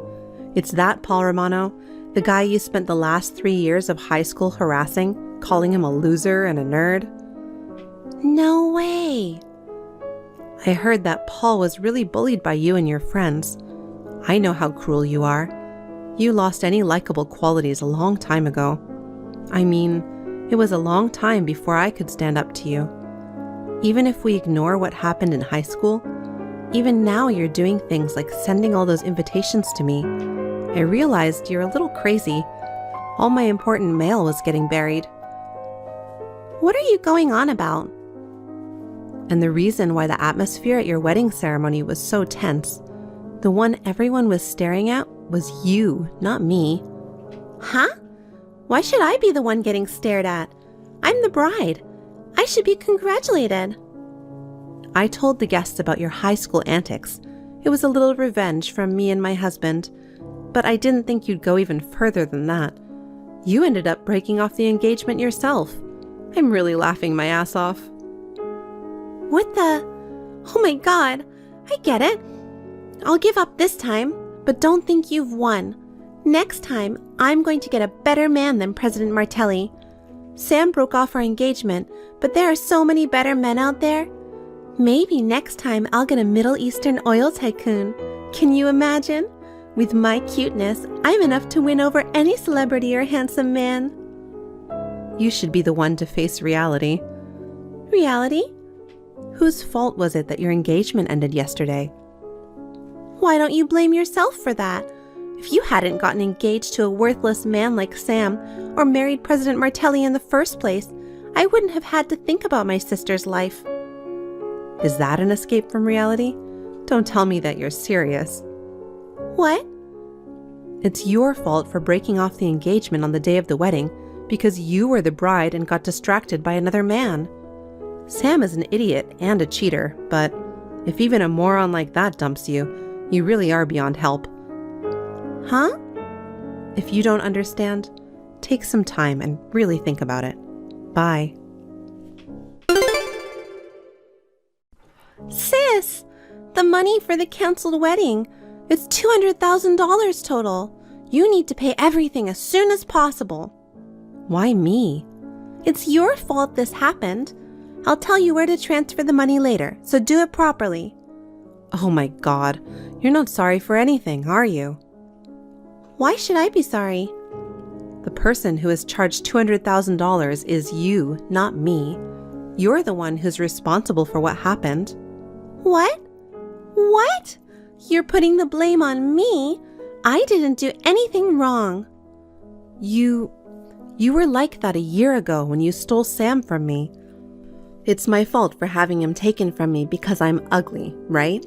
It's that Paul Romano, the guy you spent the last 3 years of high school harassing, calling him a loser and a nerd. No way. I heard that Paul was really bullied by you and your friends. I know how cruel you are. You lost any likable qualities a long time ago. I mean, it was a long time before I could stand up to you. Even if we ignore what happened in high school, even now you're doing things like sending all those invitations to me. I realized you're a little crazy. All my important mail was getting buried. What are you going on about? And the reason why the atmosphere at your wedding ceremony was so tense, the one everyone was staring at, was you, not me. Huh? Why should I be the one getting stared at? I'm the bride. I should be congratulated. I told the guests about your high school antics. It was a little revenge from me and my husband, but I didn't think you'd go even further than that. You ended up breaking off the engagement yourself. I'm really laughing my ass off. What the? Oh my God, I get it. I'll give up this time, but don't think you've won. Next time, I'm going to get a better man than President Martelli. Sam broke off our engagement, but there are so many better men out there. Maybe next time I'll get a Middle Eastern oil tycoon. Can you imagine? With my cuteness, I'm enough to win over any celebrity or handsome man. You should be the one to face reality. Reality? Whose fault was it that your engagement ended yesterday? Why don't you blame yourself for that? If you hadn't gotten engaged to a worthless man like Sam or married President Martelli in the first place, I wouldn't have had to think about my sister's life. Is that an escape from reality? Don't tell me that you're serious. What? It's your fault for breaking off the engagement on the day of the wedding because you were the bride and got distracted by another man. Sam is an idiot and a cheater, but if even a moron like that dumps you, you really are beyond help. Huh? If you don't understand, take some time and really think about it. Bye. Sis, the money for the canceled wedding. It's $200,000 total. You need to pay everything as soon as possible. Why me? It's your fault this happened. I'll tell you where to transfer the money later, so do it properly. Oh my God, you're not sorry for anything, are you? Why should I be sorry? The person who is charged $200,000 is you, not me. You're the one who's responsible for what happened. What? What? You're putting the blame on me? I didn't do anything wrong. You were like that a year ago when you stole Sam from me. It's my fault for having him taken from me because I'm ugly, right?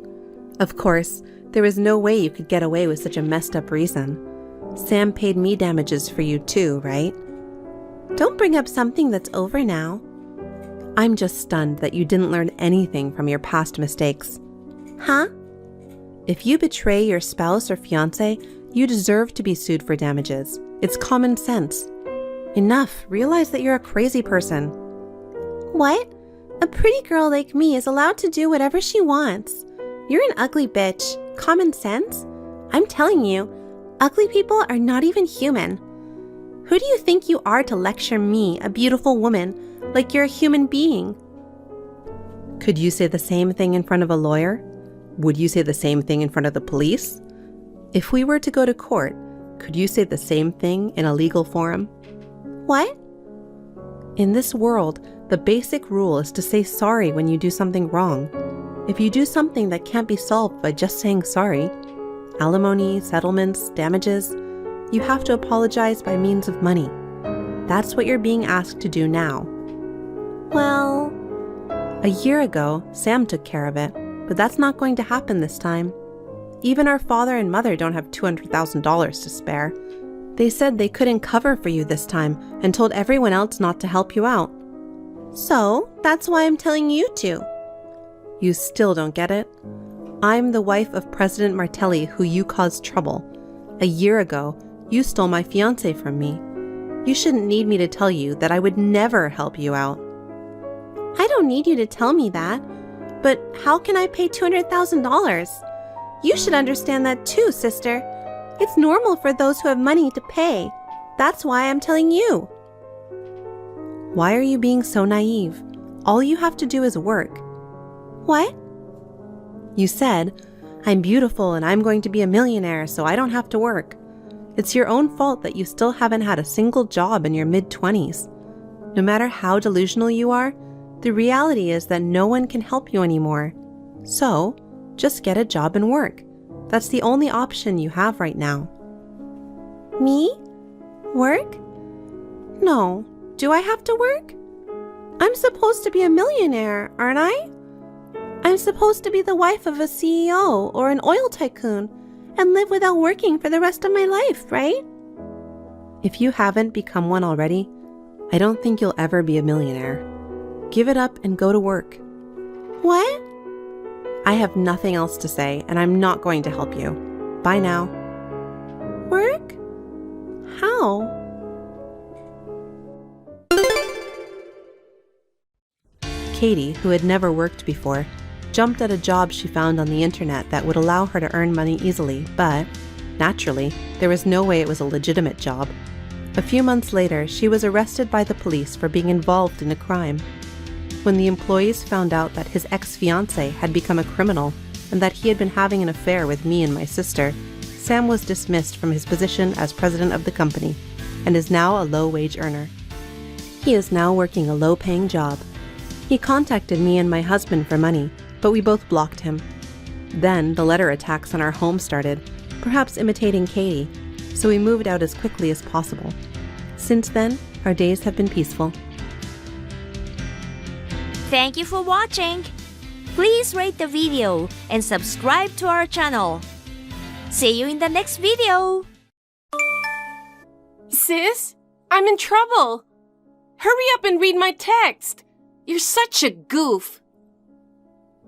Of course, there was no way you could get away with such a messed up reason. Sam paid me damages for you too, right? Don't bring up something that's over now. I'm just stunned that you didn't learn anything from your past mistakes. Huh? If you betray your spouse or fiance, you deserve to be sued for damages. It's common sense. Enough, realize that you're a crazy person. What? A pretty girl like me is allowed to do whatever she wants. You're an ugly bitch. Common sense? I'm telling you, ugly people are not even human. Who do you think you are to lecture me, a beautiful woman, like you're a human being? Could you say the same thing in front of a lawyer? Would you say the same thing in front of the police? If we were to go to court, could you say the same thing in a legal forum? What? In this world, the basic rule is to say sorry when you do something wrong. If you do something that can't be solved by just saying sorry, alimony, settlements, damages, you have to apologize by means of money. That's what you're being asked to do now. Well, a year ago, Sam took care of it, but that's not going to happen this time. Even our father and mother don't have $200,000 to spare. They said they couldn't cover for you this time and told everyone else not to help you out. So, that's why I'm telling you to. You still don't get it? I'm the wife of President Martelli who you caused trouble. A year ago, you stole my fiancé from me. You shouldn't need me to tell you that I would never help you out. I don't need you to tell me that, but how can I pay $200,000? You should understand that too, sister. It's normal for those who have money to pay. That's why I'm telling you. Why are you being so naive? All you have to do is work. What? You said, I'm beautiful and I'm going to be a millionaire, so I don't have to work. It's your own fault that you still haven't had a single job in your mid-20s. No matter how delusional you are, the reality is that no one can help you anymore. So, just get a job and work. That's the only option you have right now. Me? Work? No. Do I have to work? I'm supposed to be a millionaire, aren't I? I'm supposed to be the wife of a CEO or an oil tycoon and live without working for the rest of my life, right? If you haven't become one already, I don't think you'll ever be a millionaire. Give it up and go to work. What? I have nothing else to say, and I'm not going to help you. Bye now. Work? How? Katie, who had never worked before, jumped at a job she found on the internet that would allow her to earn money easily, but, naturally, there was no way it was a legitimate job. A few months later, she was arrested by the police for being involved in a crime. When the employees found out that his ex-fiancé had become a criminal and that he had been having an affair with me and my sister, Sam was dismissed from his position as president of the company and is now a low-wage earner. He is now working a low-paying job. He contacted me and my husband for money, but we both blocked him. Then the letter attacks on our home started, perhaps imitating Katie, so we moved out as quickly as possible. Since then, our days have been peaceful. Thank you for watching. Please rate the video and subscribe to our channel. See you in the next video. Sis, I'm in trouble. Hurry up and read my text. You're such a goof.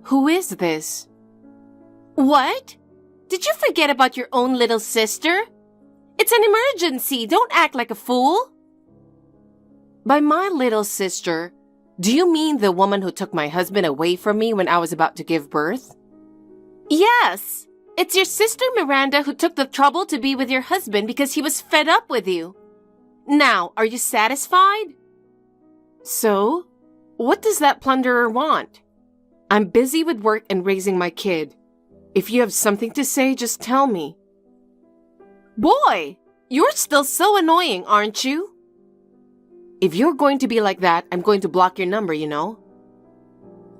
Who is this? What? Did you forget about your own little sister? It's an emergency. Don't act like a fool. By my little sister, do you mean the woman who took my husband away from me when I was about to give birth? Yes. It's your sister Miranda who took the trouble to be with your husband because he was fed up with you. Now, are you satisfied? So, what does that plunderer want? I'm busy with work and raising my kid. If you have something to say, just tell me. Boy, you're still so annoying, aren't you? If you're going to be like that, I'm going to block your number, you know.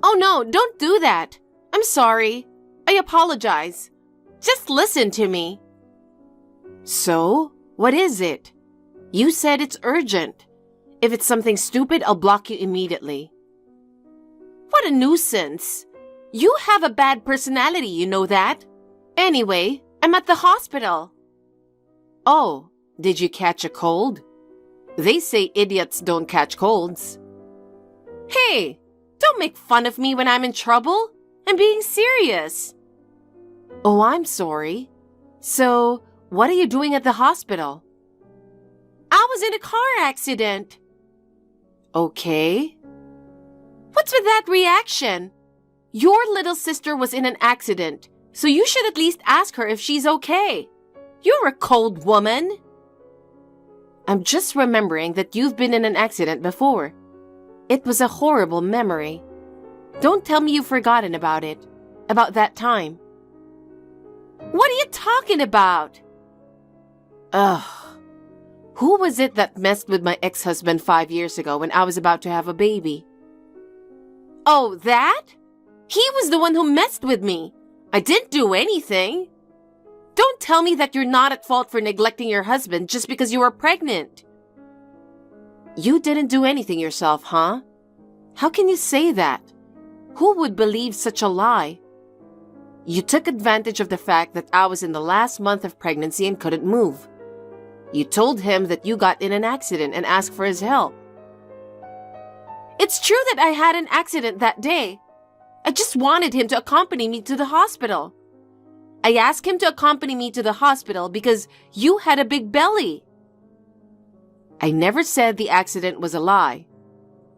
Oh no, don't do that. I'm sorry. I apologize. Just listen to me. So, what is it? You said it's urgent. If it's something stupid, I'll block you immediately. What a nuisance. You have a bad personality, you know that? Anyway, I'm at the hospital. Oh, did you catch a cold? They say idiots don't catch colds. Hey, don't make fun of me when I'm in trouble. I'm being serious. Oh, I'm sorry. So, what are you doing at the hospital? I was in a car accident. Okay. What's with that reaction? Your little sister was in an accident, so you should at least ask her if she's okay. You're a cold woman. I'm just remembering that you've been in an accident before. It was a horrible memory. Don't tell me you've forgotten about it, about that time. What are you talking about? Ugh. Who was it that messed with my ex-husband 5 years ago when I was about to have a baby? Oh, that? He was the one who messed with me. I didn't do anything. Don't tell me that you're not at fault for neglecting your husband just because you were pregnant. You didn't do anything yourself, huh? How can you say that? Who would believe such a lie? You took advantage of the fact that I was in the last month of pregnancy and couldn't move. You told him that you got in an accident and asked for his help. It's true that I had an accident that day. I just wanted him to accompany me to the hospital. I asked him to accompany me to the hospital because you had a big belly. I never said the accident was a lie.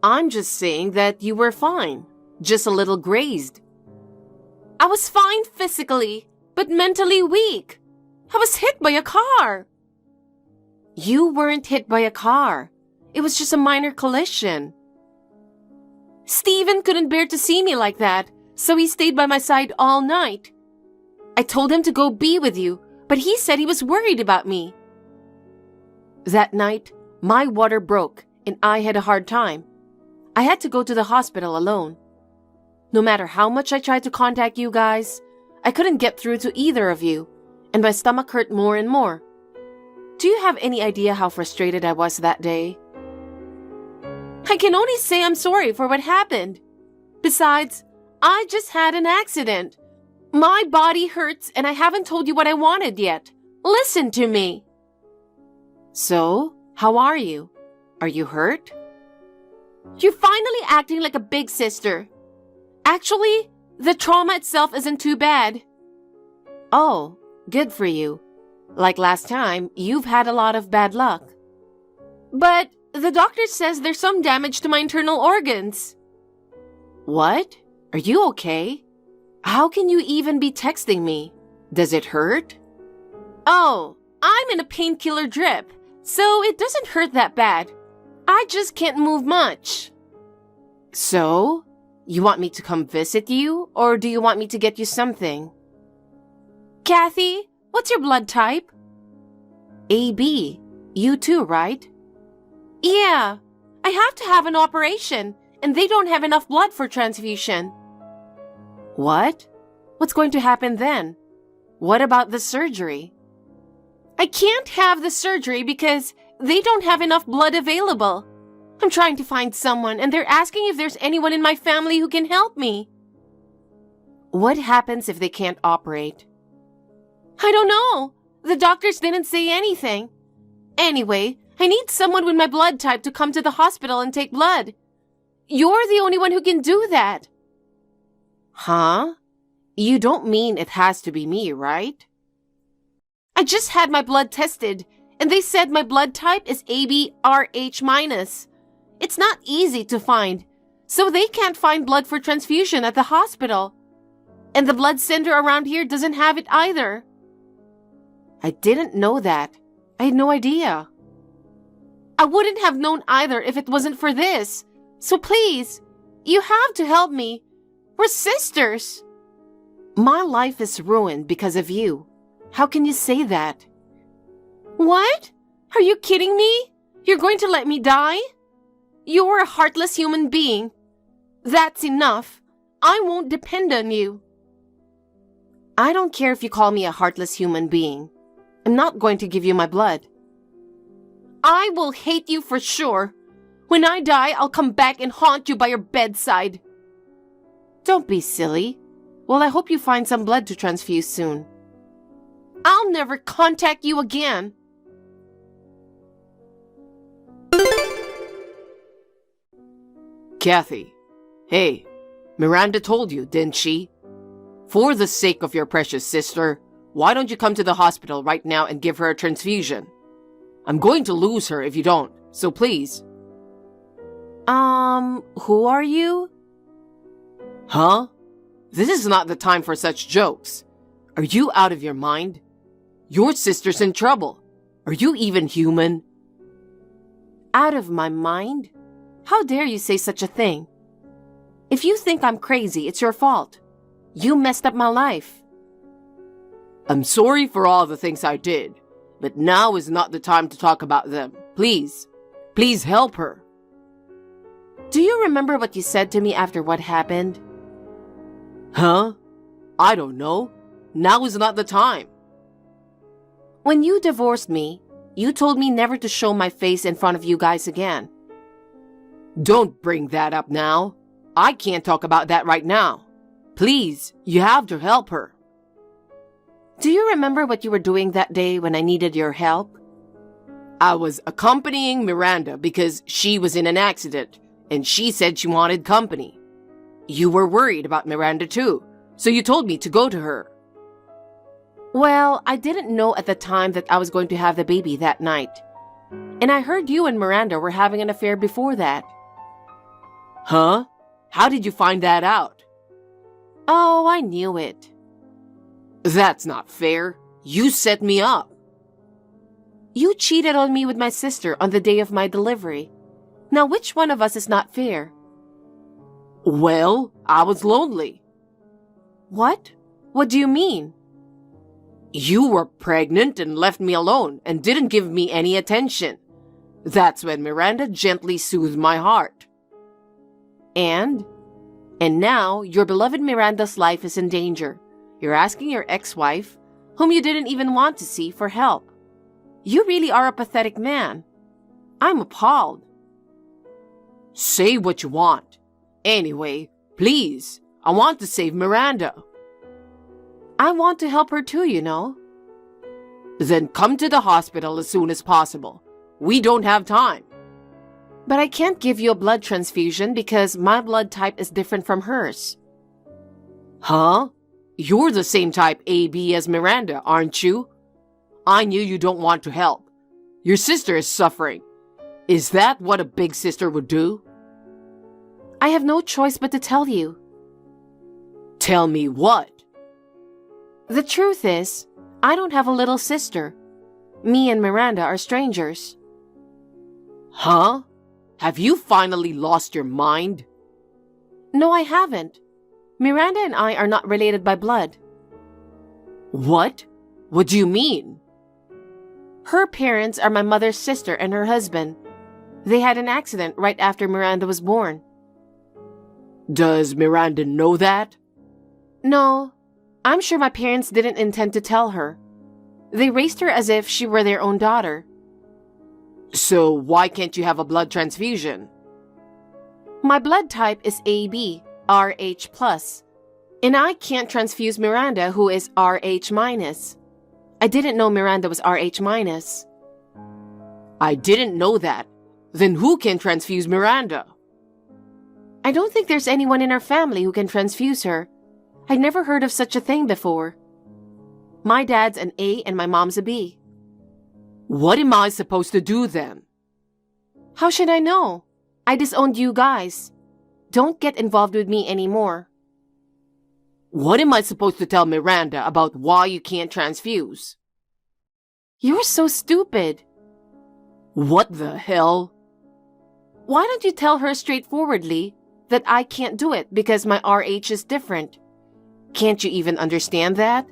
I'm just saying that you were fine, just a little grazed. I was fine physically, but mentally weak. I was hit by a car. You weren't hit by a car. It was just a minor collision. Steven couldn't bear to see me like that, so he stayed by my side all night. I told him to go be with you, but he said he was worried about me. That night, my water broke and I had a hard time. I had to go to the hospital alone. No matter how much I tried to contact you guys, I couldn't get through to either of you, and my stomach hurt more and more. Do you have any idea how frustrated I was that day? I can only say I'm sorry for what happened. Besides, I just had an accident. My body hurts and I haven't told you what I wanted yet. Listen to me. So, how are you? Are you hurt? You're finally acting like a big sister. Actually, the trauma itself isn't too bad. Oh, good for you. Like last time, you've had a lot of bad luck. But the doctor says there's some damage to my internal organs. What? Are you okay? How can you even be texting me? Does it hurt? Oh, I'm in a painkiller drip, so it doesn't hurt that bad. I just can't move much. So, you want me to come visit you, or do you want me to get you something? Kathy, what's your blood type? AB. You too, right? Yeah. I have to have an operation, and they don't have enough blood for transfusion. What? What's going to happen then? What about the surgery? I can't have the surgery because they don't have enough blood available. I'm trying to find someone, and they're asking if there's anyone in my family who can help me. What happens if they can't operate? I don't know. The doctors didn't say anything. Anyway, I need someone with my blood type to come to the hospital and take blood. You're the only one who can do that. Huh? You don't mean it has to be me, right? I just had my blood tested, and they said my blood type is AB-RH-. It's not easy to find, so they can't find blood for transfusion at the hospital. And the blood center around here doesn't have it either. I didn't know that. I had no idea. I wouldn't have known either if it wasn't for this. So please, you have to help me. We're sisters. My life is ruined because of you. How can you say that? What? Are you kidding me? You're going to let me die? You're a heartless human being. That's enough. I won't depend on you. I don't care if you call me a heartless human being. I'm not going to give you my blood. I will hate you for sure. When I die, I'll come back and haunt you by your bedside. Don't be silly. Well, I hope you find some blood to transfuse soon. I'll never contact you again. Kathy. Hey, Miranda told you, didn't she? For the sake of your precious sister, why don't you come to the hospital right now and give her a transfusion? I'm going to lose her if you don't, so please. Who are you? Huh? This is not the time for such jokes. Are you out of your mind? Your sister's in trouble. Are you even human? Out of my mind? How dare you say such a thing? If you think I'm crazy, it's your fault. You messed up my life. I'm sorry for all the things I did, but now is not the time to talk about them. Please. Please help her. Do you remember what you said to me after what happened? Huh? I don't know. Now is not the time. When you divorced me, you told me never to show my face in front of you guys again. Don't bring that up now. I can't talk about that right now. Please, you have to help her. Do you remember what you were doing that day when I needed your help? I was accompanying Miranda because she was in an accident, and she said she wanted company. You were worried about Miranda too, so you told me to go to her. Well, I didn't know at the time that I was going to have the baby that night. And I heard you and Miranda were having an affair before that. Huh? How did you find that out? Oh, I knew it. That's not fair. You set me up. You cheated on me with my sister on the day of my delivery. Now, which one of us is not fair? Well, I was lonely. What? What do you mean? You were pregnant and left me alone and didn't give me any attention. That's when Miranda gently soothed my heart. And now your beloved Miranda's life is in danger. You're asking your ex-wife, whom you didn't even want to see, for help. You really are a pathetic man. I'm appalled. Say what you want. Anyway, please, I want to save Miranda. I want to help her too, you know. Then come to the hospital as soon as possible. We don't have time. But I can't give you a blood transfusion because my blood type is different from hers. Huh? You're the same type AB as Miranda, aren't you? I knew you don't want to help. Your sister is suffering. Is that what a big sister would do? I have no choice but to tell you. Tell me what? The truth is, I don't have a little sister. Me and Miranda are strangers. Huh? Have you finally lost your mind? No, I haven't. Miranda and I are not related by blood. What? What do you mean? Her parents are my mother's sister and her husband. They had an accident right after Miranda was born. Does Miranda know that? No, I'm sure my parents didn't intend to tell her. They raised her as if she were their own daughter. So why can't you have a blood transfusion? My blood type is AB, RH+, and I can't transfuse Miranda, who is RH-. I didn't know Miranda was RH-. I didn't know that. Then who can transfuse Miranda? I don't think there's anyone in our family who can transfuse her. I'd never heard of such a thing before. My dad's an A and my mom's a B. What am I supposed to do then? How should I know? I disowned you guys. Don't get involved with me anymore. What am I supposed to tell Miranda about why you can't transfuse? You're so stupid. What the hell? Why don't you tell her straightforwardly that I can't do it because my RH is different? Can't you even understand that?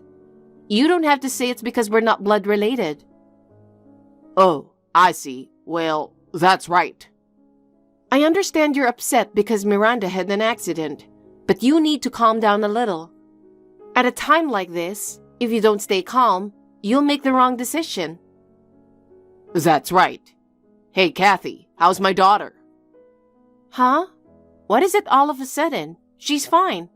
You don't have to say it's because we're not blood related. Oh, I see. Well, that's right. I understand you're upset because Miranda had an accident, but you need to calm down a little. At a time like this, if you don't stay calm, you'll make the wrong decision. That's right. Hey, Kathy, how's my daughter? Huh? What is it all of a sudden? She's fine.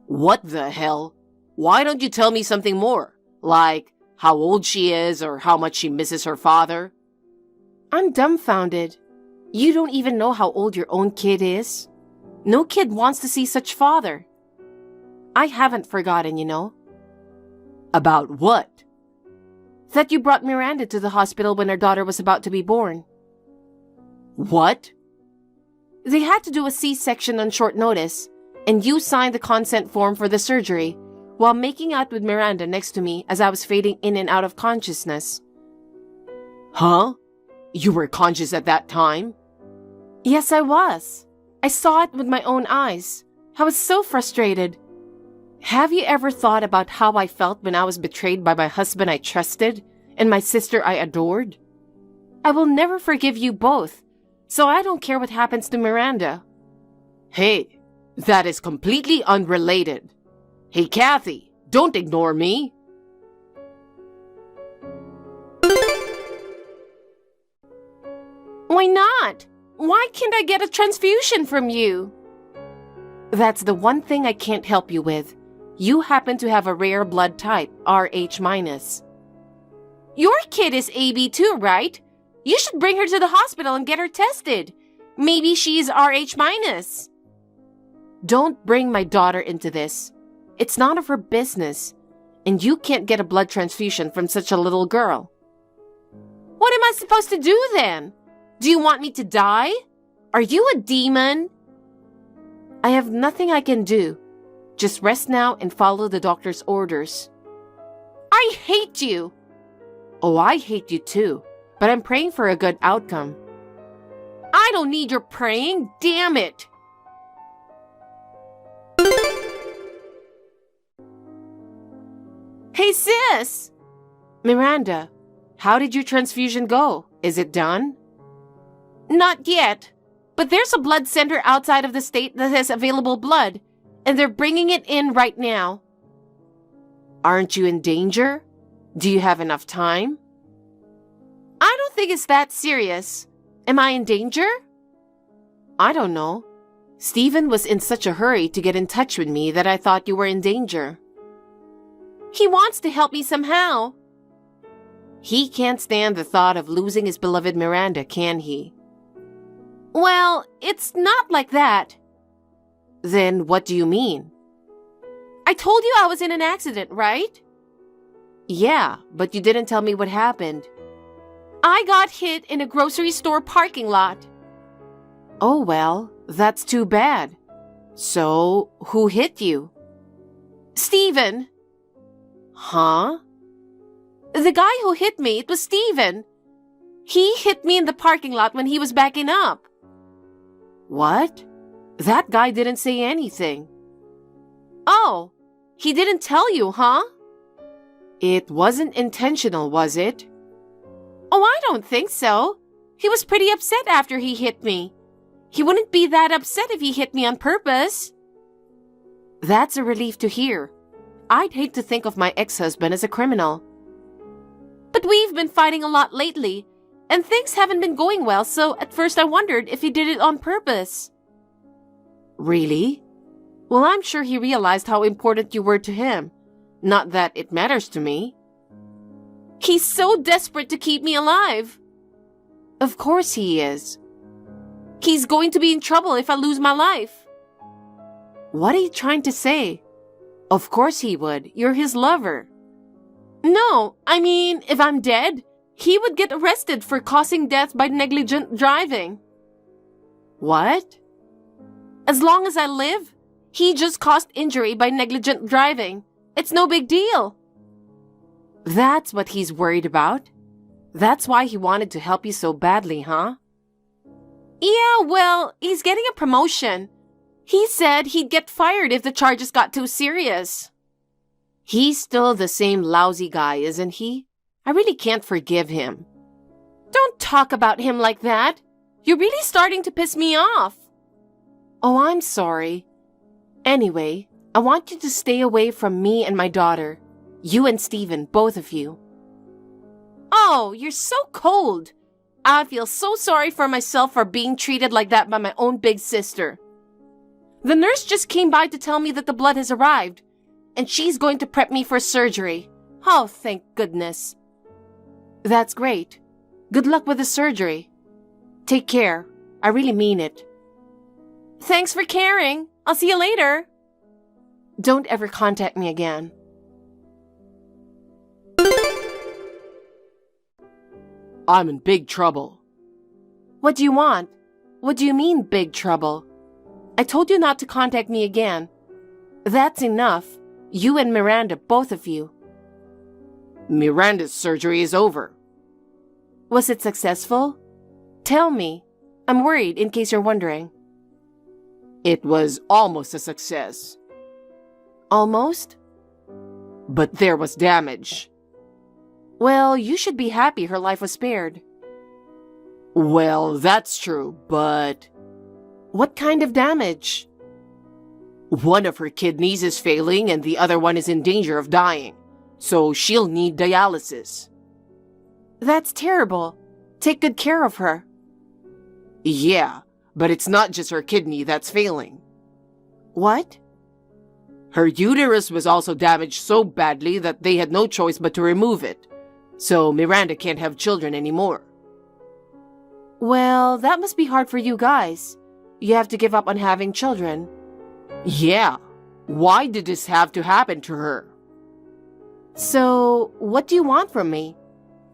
What the hell? Why don't you tell me something more? Like how old she is or how much she misses her father? I'm dumbfounded. You don't even know how old your own kid is? No kid wants to see such father. I haven't forgotten, you know. About what? That you brought Miranda to the hospital when her daughter was about to be born. What? They had to do a C-section on short notice, and you signed the consent form for the surgery while making out with Miranda next to me as I was fading in and out of consciousness. Huh? You were conscious at that time? Yes, I was. I saw it with my own eyes. I was so frustrated. Have you ever thought about how I felt when I was betrayed by my husband I trusted and my sister I adored? I will never forgive you both, so I don't care what happens to Miranda. Hey, that is completely unrelated. Hey, Kathy, don't ignore me. Why not? Why can't I get a transfusion from you? That's the one thing I can't help you with. You happen to have a rare blood type, RH-. Your kid is AB too, right? You should bring her to the hospital and get her tested. Maybe she's RH-. Don't bring my daughter into this. It's none of her business, and you can't get a blood transfusion from such a little girl. What am I supposed to do then? Do you want me to die? Are you a demon? I have nothing I can do. Just rest now and follow the doctor's orders. I hate you! Oh, I hate you too, but I'm praying for a good outcome. I don't need your praying, damn it! Hey sis! Miranda, how did your transfusion go? Is it done? Not yet, but there's a blood center outside of the state that has available blood, and they're bringing it in right now. Aren't you in danger? Do you have enough time? I don't think it's that serious. Am I in danger? I don't know. Stephen was in such a hurry to get in touch with me that I thought you were in danger. He wants to help me somehow. He can't stand the thought of losing his beloved Miranda, can he? Well, it's not like that. Then what do you mean? I told you I was in an accident, right? Yeah, but you didn't tell me what happened. I got hit in a grocery store parking lot. Oh well, that's too bad. So, who hit you? Steven. Huh? The guy who hit me, it was Steven. He hit me in the parking lot when he was backing up. What? That guy didn't say anything. Oh, he didn't tell you, huh? It wasn't intentional, was it? Oh, I don't think so. He was pretty upset after he hit me. He wouldn't be that upset if he hit me on purpose. That's a relief to hear. I'd hate to think of my ex-husband as a criminal. But we've been fighting a lot lately, and things haven't been going well, so at first I wondered if he did it on purpose. Really? Well, I'm sure he realized how important you were to him. Not that it matters to me. He's so desperate to keep me alive. Of course he is. He's going to be in trouble if I lose my life. What are you trying to say? Of course he would. You're his lover. No, I mean, if I'm dead, he would get arrested for causing death by negligent driving. What? As long as I live, he just caused injury by negligent driving. It's no big deal. That's what he's worried about. That's why he wanted to help you so badly, huh? Yeah, well, he's getting a promotion. He said he'd get fired if the charges got too serious. He's still the same lousy guy, isn't he? I really can't forgive him. Don't talk about him like that. You're really starting to piss me off. Oh, I'm sorry. Anyway, I want you to stay away from me and my daughter. You and Stephen, both of you. Oh, you're so cold. I feel so sorry for myself for being treated like that by my own big sister. The nurse just came by to tell me that the blood has arrived, and she's going to prep me for surgery. Oh, thank goodness. That's great. Good luck with the surgery. Take care. I really mean it. Thanks for caring. I'll see you later. Don't ever contact me again. I'm in big trouble. What do you want? What do you mean, big trouble? I told you not to contact me again. That's enough. You and Miranda, both of you. Miranda's surgery is over. Was it successful? Tell me. I'm worried in case you're wondering. It was almost a success. Almost? But there was damage. Well, you should be happy her life was spared. Well, that's true, but... What kind of damage? One of her kidneys is failing and the other one is in danger of dying, so she'll need dialysis. That's terrible. Take good care of her. Yeah, but it's not just her kidney that's failing. What? Her uterus was also damaged so badly that they had no choice but to remove it. So Miranda can't have children anymore. Well, that must be hard for you guys. You have to give up on having children. Yeah. Why did this have to happen to her? So, what do you want from me?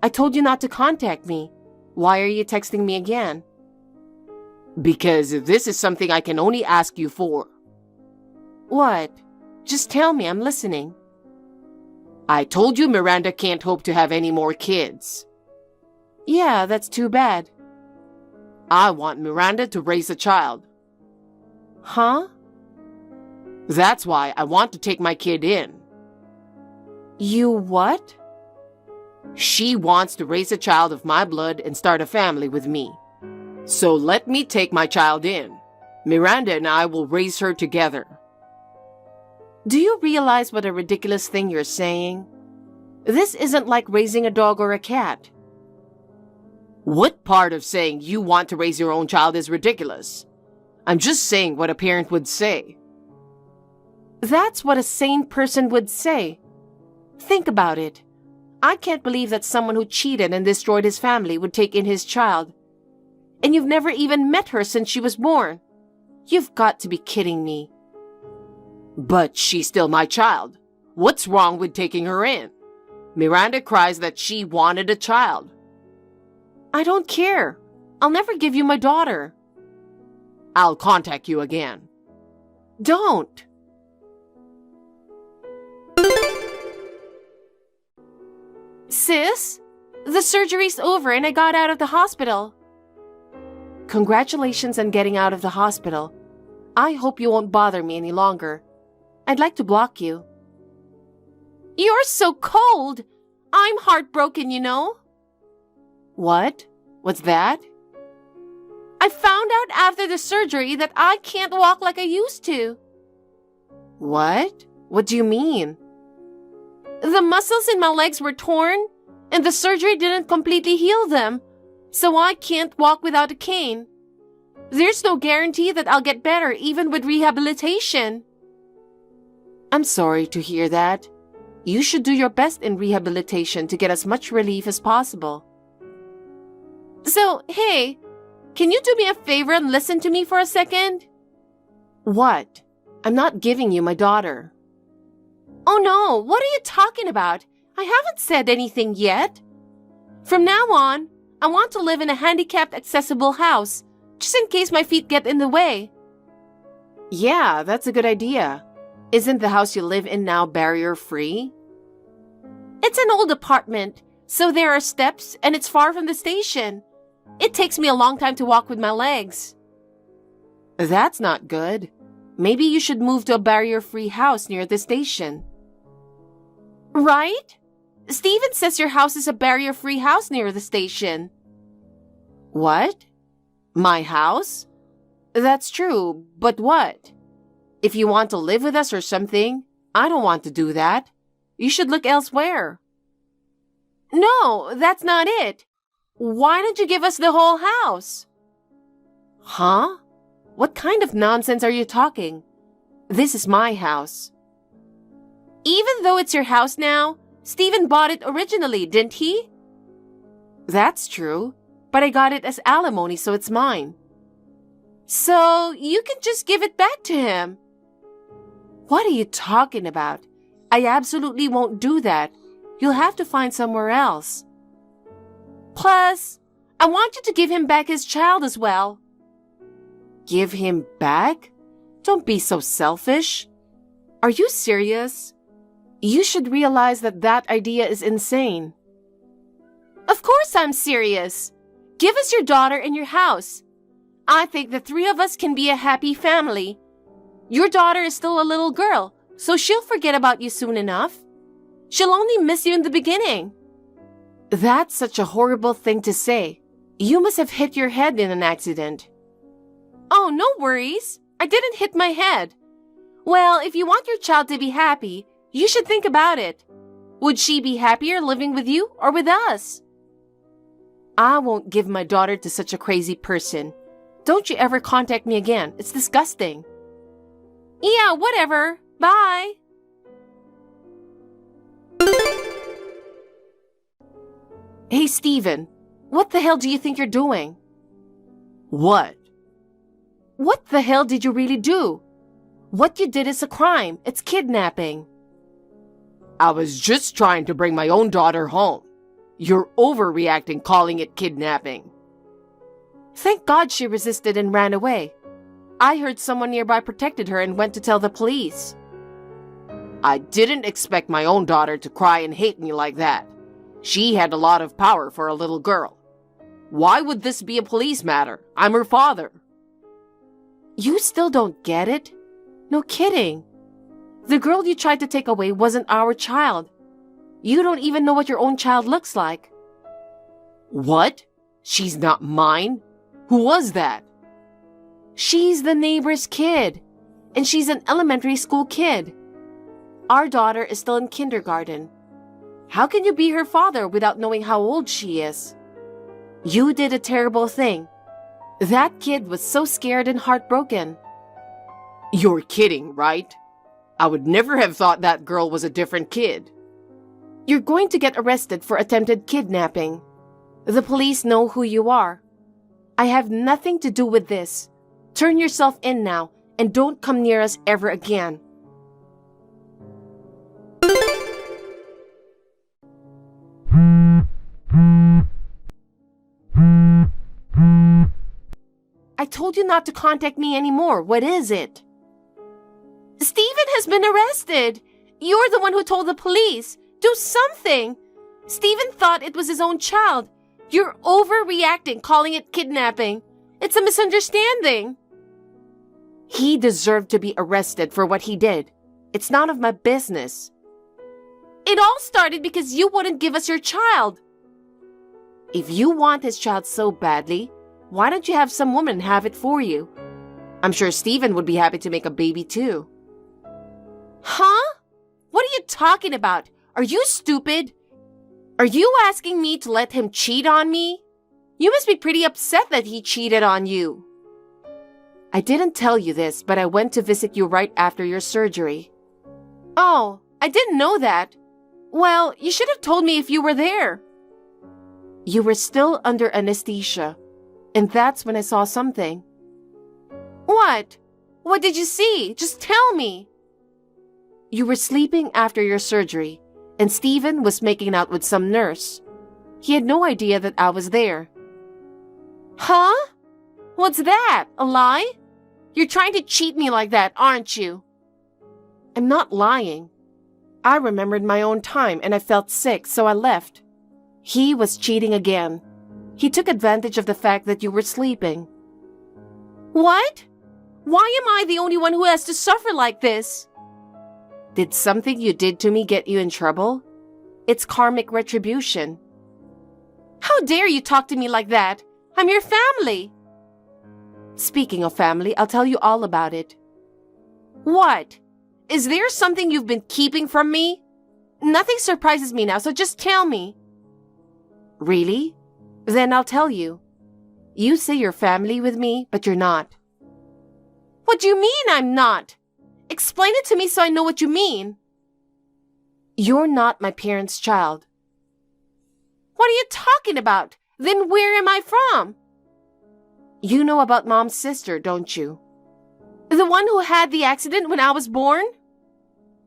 I told you not to contact me. Why are you texting me again? Because this is something I can only ask you for. What? Just tell me, I'm listening. I told you Miranda can't hope to have any more kids. Yeah, that's too bad. I want Miranda to raise a child. Huh? That's why I want to take my kid in. You what? She wants to raise a child of my blood and start a family with me. So let me take my child in. Miranda and I will raise her together. Do you realize what a ridiculous thing you're saying? This isn't like raising a dog or a cat. What part of saying you want to raise your own child is ridiculous? I'm just saying what a parent would say. That's what a sane person would say. Think about it. I can't believe that someone who cheated and destroyed his family would take in his child. And you've never even met her since she was born. You've got to be kidding me. But she's still my child. What's wrong with taking her in? Miranda cries that she wanted a child. I don't care. I'll never give you my daughter. I'll contact you again. Don't. Sis, the surgery's over and I got out of the hospital. Congratulations on getting out of the hospital. I hope you won't bother me any longer. I'd like to block you. You're so cold. I'm heartbroken, you know. What? What's that? I found out after the surgery that I can't walk like I used to. What? What do you mean? The muscles in my legs were torn, and the surgery didn't completely heal them, so I can't walk without a cane. There's no guarantee that I'll get better even with rehabilitation. I'm sorry to hear that. You should do your best in rehabilitation to get as much relief as possible. So, hey, can you do me a favor and listen to me for a second? What? I'm not giving you my daughter. Oh no, what are you talking about? I haven't said anything yet. From now on, I want to live in a handicapped accessible house, just in case my feet get in the way. Yeah, that's a good idea. Isn't the house you live in now barrier-free? It's an old apartment, so there are steps and it's far from the station. It takes me a long time to walk with my legs. That's not good. Maybe you should move to a barrier-free house near the station. Right? Steven says your house is a barrier-free house near the station. What? My house? That's true, but what? If you want to live with us or something, I don't want to do that. You should look elsewhere. No, that's not it. Why don't you give us the whole house? Huh? What kind of nonsense are you talking? This is my house. Even though it's your house now, Steven bought it originally, didn't he? That's true, but I got it as alimony, so it's mine. So you can just give it back to him. What are you talking about? I absolutely won't do that. You'll have to find somewhere else. Plus, I want you to give him back his child as well. Give him back? Don't be so selfish. Are you serious? You should realize that that idea is insane. Of course I'm serious. Give us your daughter and your house. I think the three of us can be a happy family. Your daughter is still a little girl, so she'll forget about you soon enough. She'll only miss you in the beginning. That's such a horrible thing to say. You must have hit your head in an accident. Oh, no worries. I didn't hit my head. Well, if you want your child to be happy, you should think about it. Would she be happier living with you or with us? I won't give my daughter to such a crazy person. Don't you ever contact me again. It's disgusting. Yeah, whatever. Bye. Hey, Steven, what the hell do you think you're doing? What? What the hell did you really do? What you did is a crime. It's kidnapping. I was just trying to bring my own daughter home. You're overreacting calling it kidnapping. Thank God she resisted and ran away. I heard someone nearby protected her and went to tell the police. I didn't expect my own daughter to cry and hate me like that. She had a lot of power for a little girl. Why would this be a police matter? I'm her father. You still don't get it? No kidding. The girl you tried to take away wasn't our child. You don't even know what your own child looks like. What? She's not mine? Who was that? She's the neighbor's kid, and she's an elementary school kid. Our daughter is still in kindergarten. How can you be her father without knowing how old she is? You did a terrible thing. That kid was so scared and heartbroken. You're kidding, right? I would never have thought that girl was a different kid. You're going to get arrested for attempted kidnapping. The police know who you are. I have nothing to do with this. Turn yourself in now and don't come near us ever again. I told you not to contact me anymore. What is it? Steven has been arrested. You're the one who told the police. Do something. Steven thought it was his own child. You're overreacting, calling it kidnapping. It's a misunderstanding. He deserved to be arrested for what he did. It's none of my business. It all started because you wouldn't give us your child. If you want his child so badly, why don't you have some woman have it for you? I'm sure Steven would be happy to make a baby too. Huh? What are you talking about? Are you stupid? Are you asking me to let him cheat on me? You must be pretty upset that he cheated on you. I didn't tell you this, but I went to visit you right after your surgery. Oh, I didn't know that. Well, you should have told me if you were there. You were still under anesthesia, and that's when I saw something. What? What did you see? Just tell me. You were sleeping after your surgery, and Steven was making out with some nurse. He had no idea that I was there. Huh? What's that? A lie? You're trying to cheat me like that, aren't you? I'm not lying. I remembered my own time and I felt sick, so I left. He was cheating again. He took advantage of the fact that you were sleeping. What? Why am I the only one who has to suffer like this? Did something you did to me get you in trouble? It's karmic retribution. How dare you talk to me like that? I'm your family. Speaking of family, I'll tell you all about it. What? Is there something you've been keeping from me? Nothing surprises me now, so just tell me. Really? Then I'll tell you. You say you're family with me, but you're not. What do you mean I'm not? Explain it to me so I know what you mean. You're not my parents' child. What are you talking about? Then where am I from? You know about Mom's sister, don't you? The one who had the accident when I was born?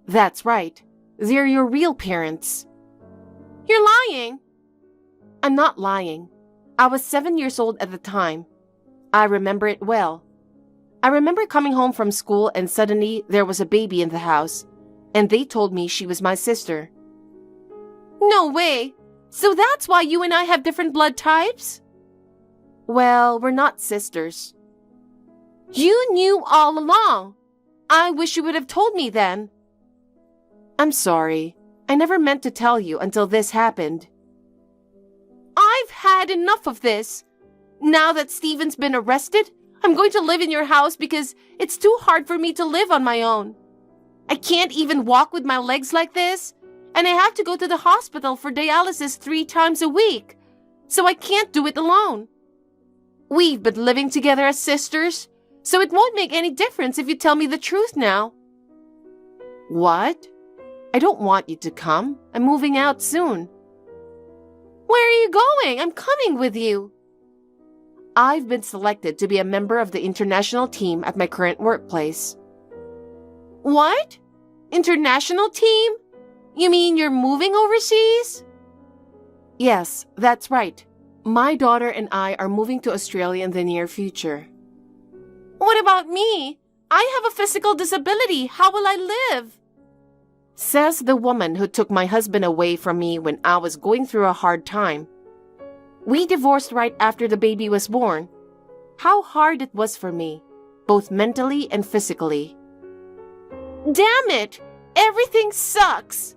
That's right. They're your real parents. You're lying. I'm not lying. I was 7 years old at the time. I remember it well. I remember coming home from school and suddenly there was a baby in the house, and they told me she was my sister. No way! So that's why you and I have different blood types? Well, we're not sisters. You knew all along. I wish you would have told me then. I'm sorry. I never meant to tell you until this happened. I've had enough of this. Now that Steven's been arrested, I'm going to live in your house because it's too hard for me to live on my own. I can't even walk with my legs like this, and I have to go to the hospital for dialysis 3 times a week, so I can't do it alone. We've been living together as sisters, so it won't make any difference if you tell me the truth now. What? I don't want you to come. I'm moving out soon. Where are you going? I'm coming with you. I've been selected to be a member of the international team at my current workplace. What? International team? You mean you're moving overseas? Yes, that's right. My daughter and I are moving to Australia in the near future. What about me? I have a physical disability. How will I live? Says the woman who took my husband away from me when I was going through a hard time. We divorced right after the baby was born. How hard it was for me, both mentally and physically. Damn it! Everything sucks!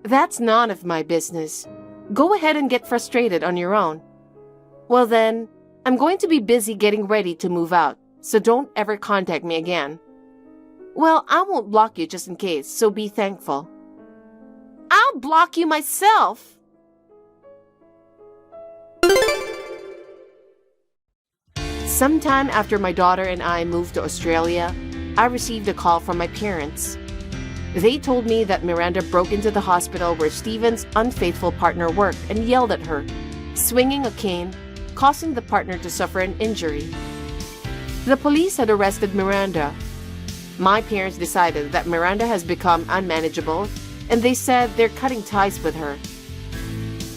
That's none of my business. Go ahead and get frustrated on your own. Well then, I'm going to be busy getting ready to move out, so don't ever contact me again. Well, I won't block you just in case, so be thankful. I'll block you myself! Sometime after my daughter and I moved to Australia, I received a call from my parents. They told me that Miranda broke into the hospital where Steven's unfaithful partner worked and yelled at her, swinging a cane, causing the partner to suffer an injury. The police had arrested Miranda. My parents decided that Miranda has become unmanageable, and they said they're cutting ties with her.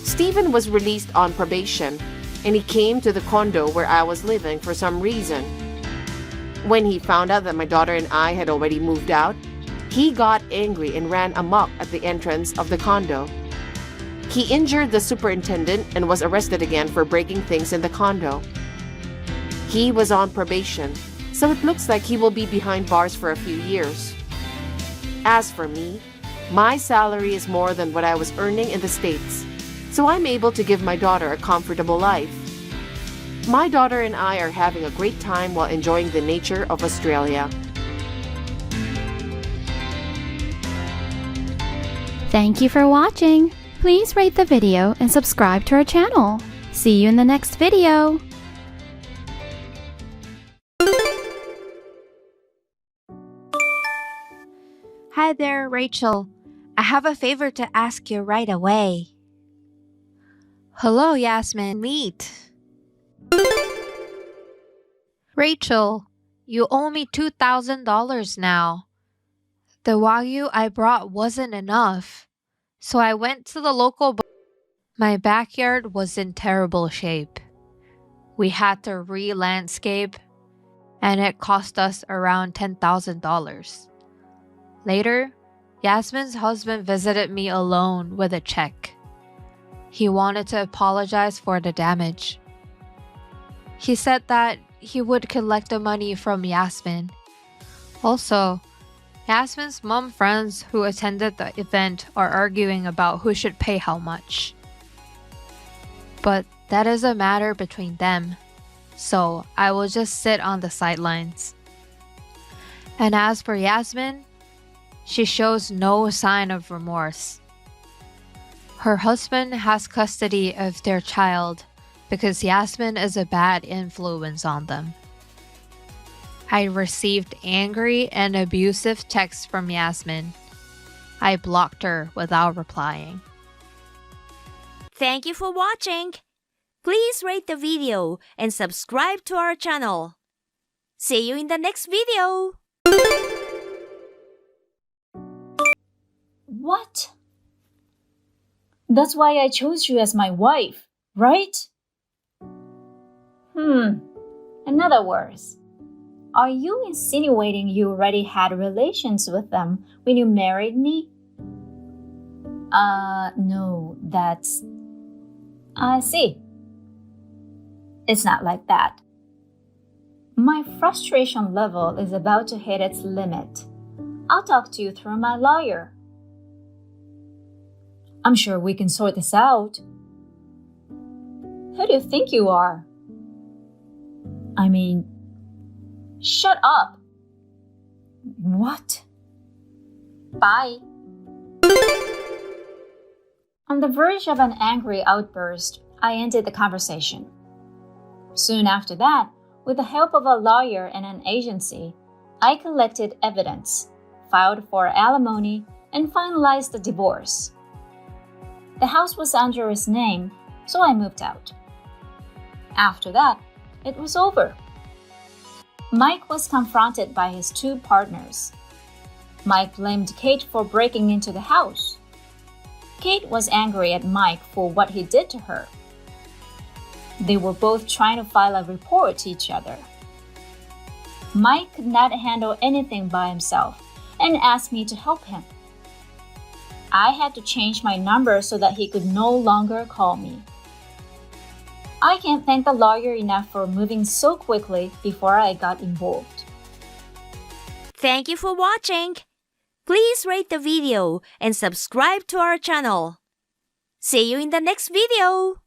Steven was released on probation, and he came to the condo where I was living for some reason. When he found out that my daughter and I had already moved out, he got angry and ran amok at the entrance of the condo. He injured the superintendent and was arrested again for breaking things in the condo. He was on probation, so it looks like he will be behind bars for a few years. As for me, my salary is more than what I was earning in the States, so I'm able to give my daughter a comfortable life. My daughter and I are having a great time while enjoying the nature of Australia. Thank you for watching. Please rate the video and subscribe to our channel. See you in the next video. Hi there, Rachel. I have a favor to ask you right away. Hello, Yasmin. Meet. Rachel, you owe me $2,000 now. The Wagyu I brought wasn't enough, so I went to the local My backyard was in terrible shape. We had to re-landscape, and it cost us around $10,000. Later, Yasmin's husband visited me alone with a check. He wanted to apologize for the damage. He said that he would collect the money from Yasmin. Also, Yasmin's mom friends who attended the event are arguing about who should pay how much. But that is a matter between them, so I will just sit on the sidelines. And as for Yasmin, she shows no sign of remorse. Her husband has custody of their child because Yasmin is a bad influence on them. I received angry and abusive texts from Yasmin. I blocked her without replying. Thank you for watching. Please rate the video and subscribe to our channel. See you in the next video. What? That's why I chose you as my wife, right? In other words, are you insinuating you already had relations with them when you married me? No, that's... I see. It's not like that. My frustration level is about to hit its limit. I'll talk to you through my lawyer. I'm sure we can sort this out. Who do you think you are? I mean, shut up. What? Bye. On the verge of an angry outburst, I ended the conversation. Soon after that, with the help of a lawyer and an agency, I collected evidence, filed for alimony, and finalized the divorce. The house was under his name, so I moved out. After that, it was over. Mike was confronted by his two partners. Mike blamed Kate for breaking into the house. Kate was angry at Mike for what he did to her. They were both trying to file a report to each other. Mike could not handle anything by himself and asked me to help him. I had to change my number so that he could no longer call me. I can't thank the lawyer enough for moving so quickly before I got involved. Thank you for watching. Please rate the video and subscribe to our channel. See you in the next video.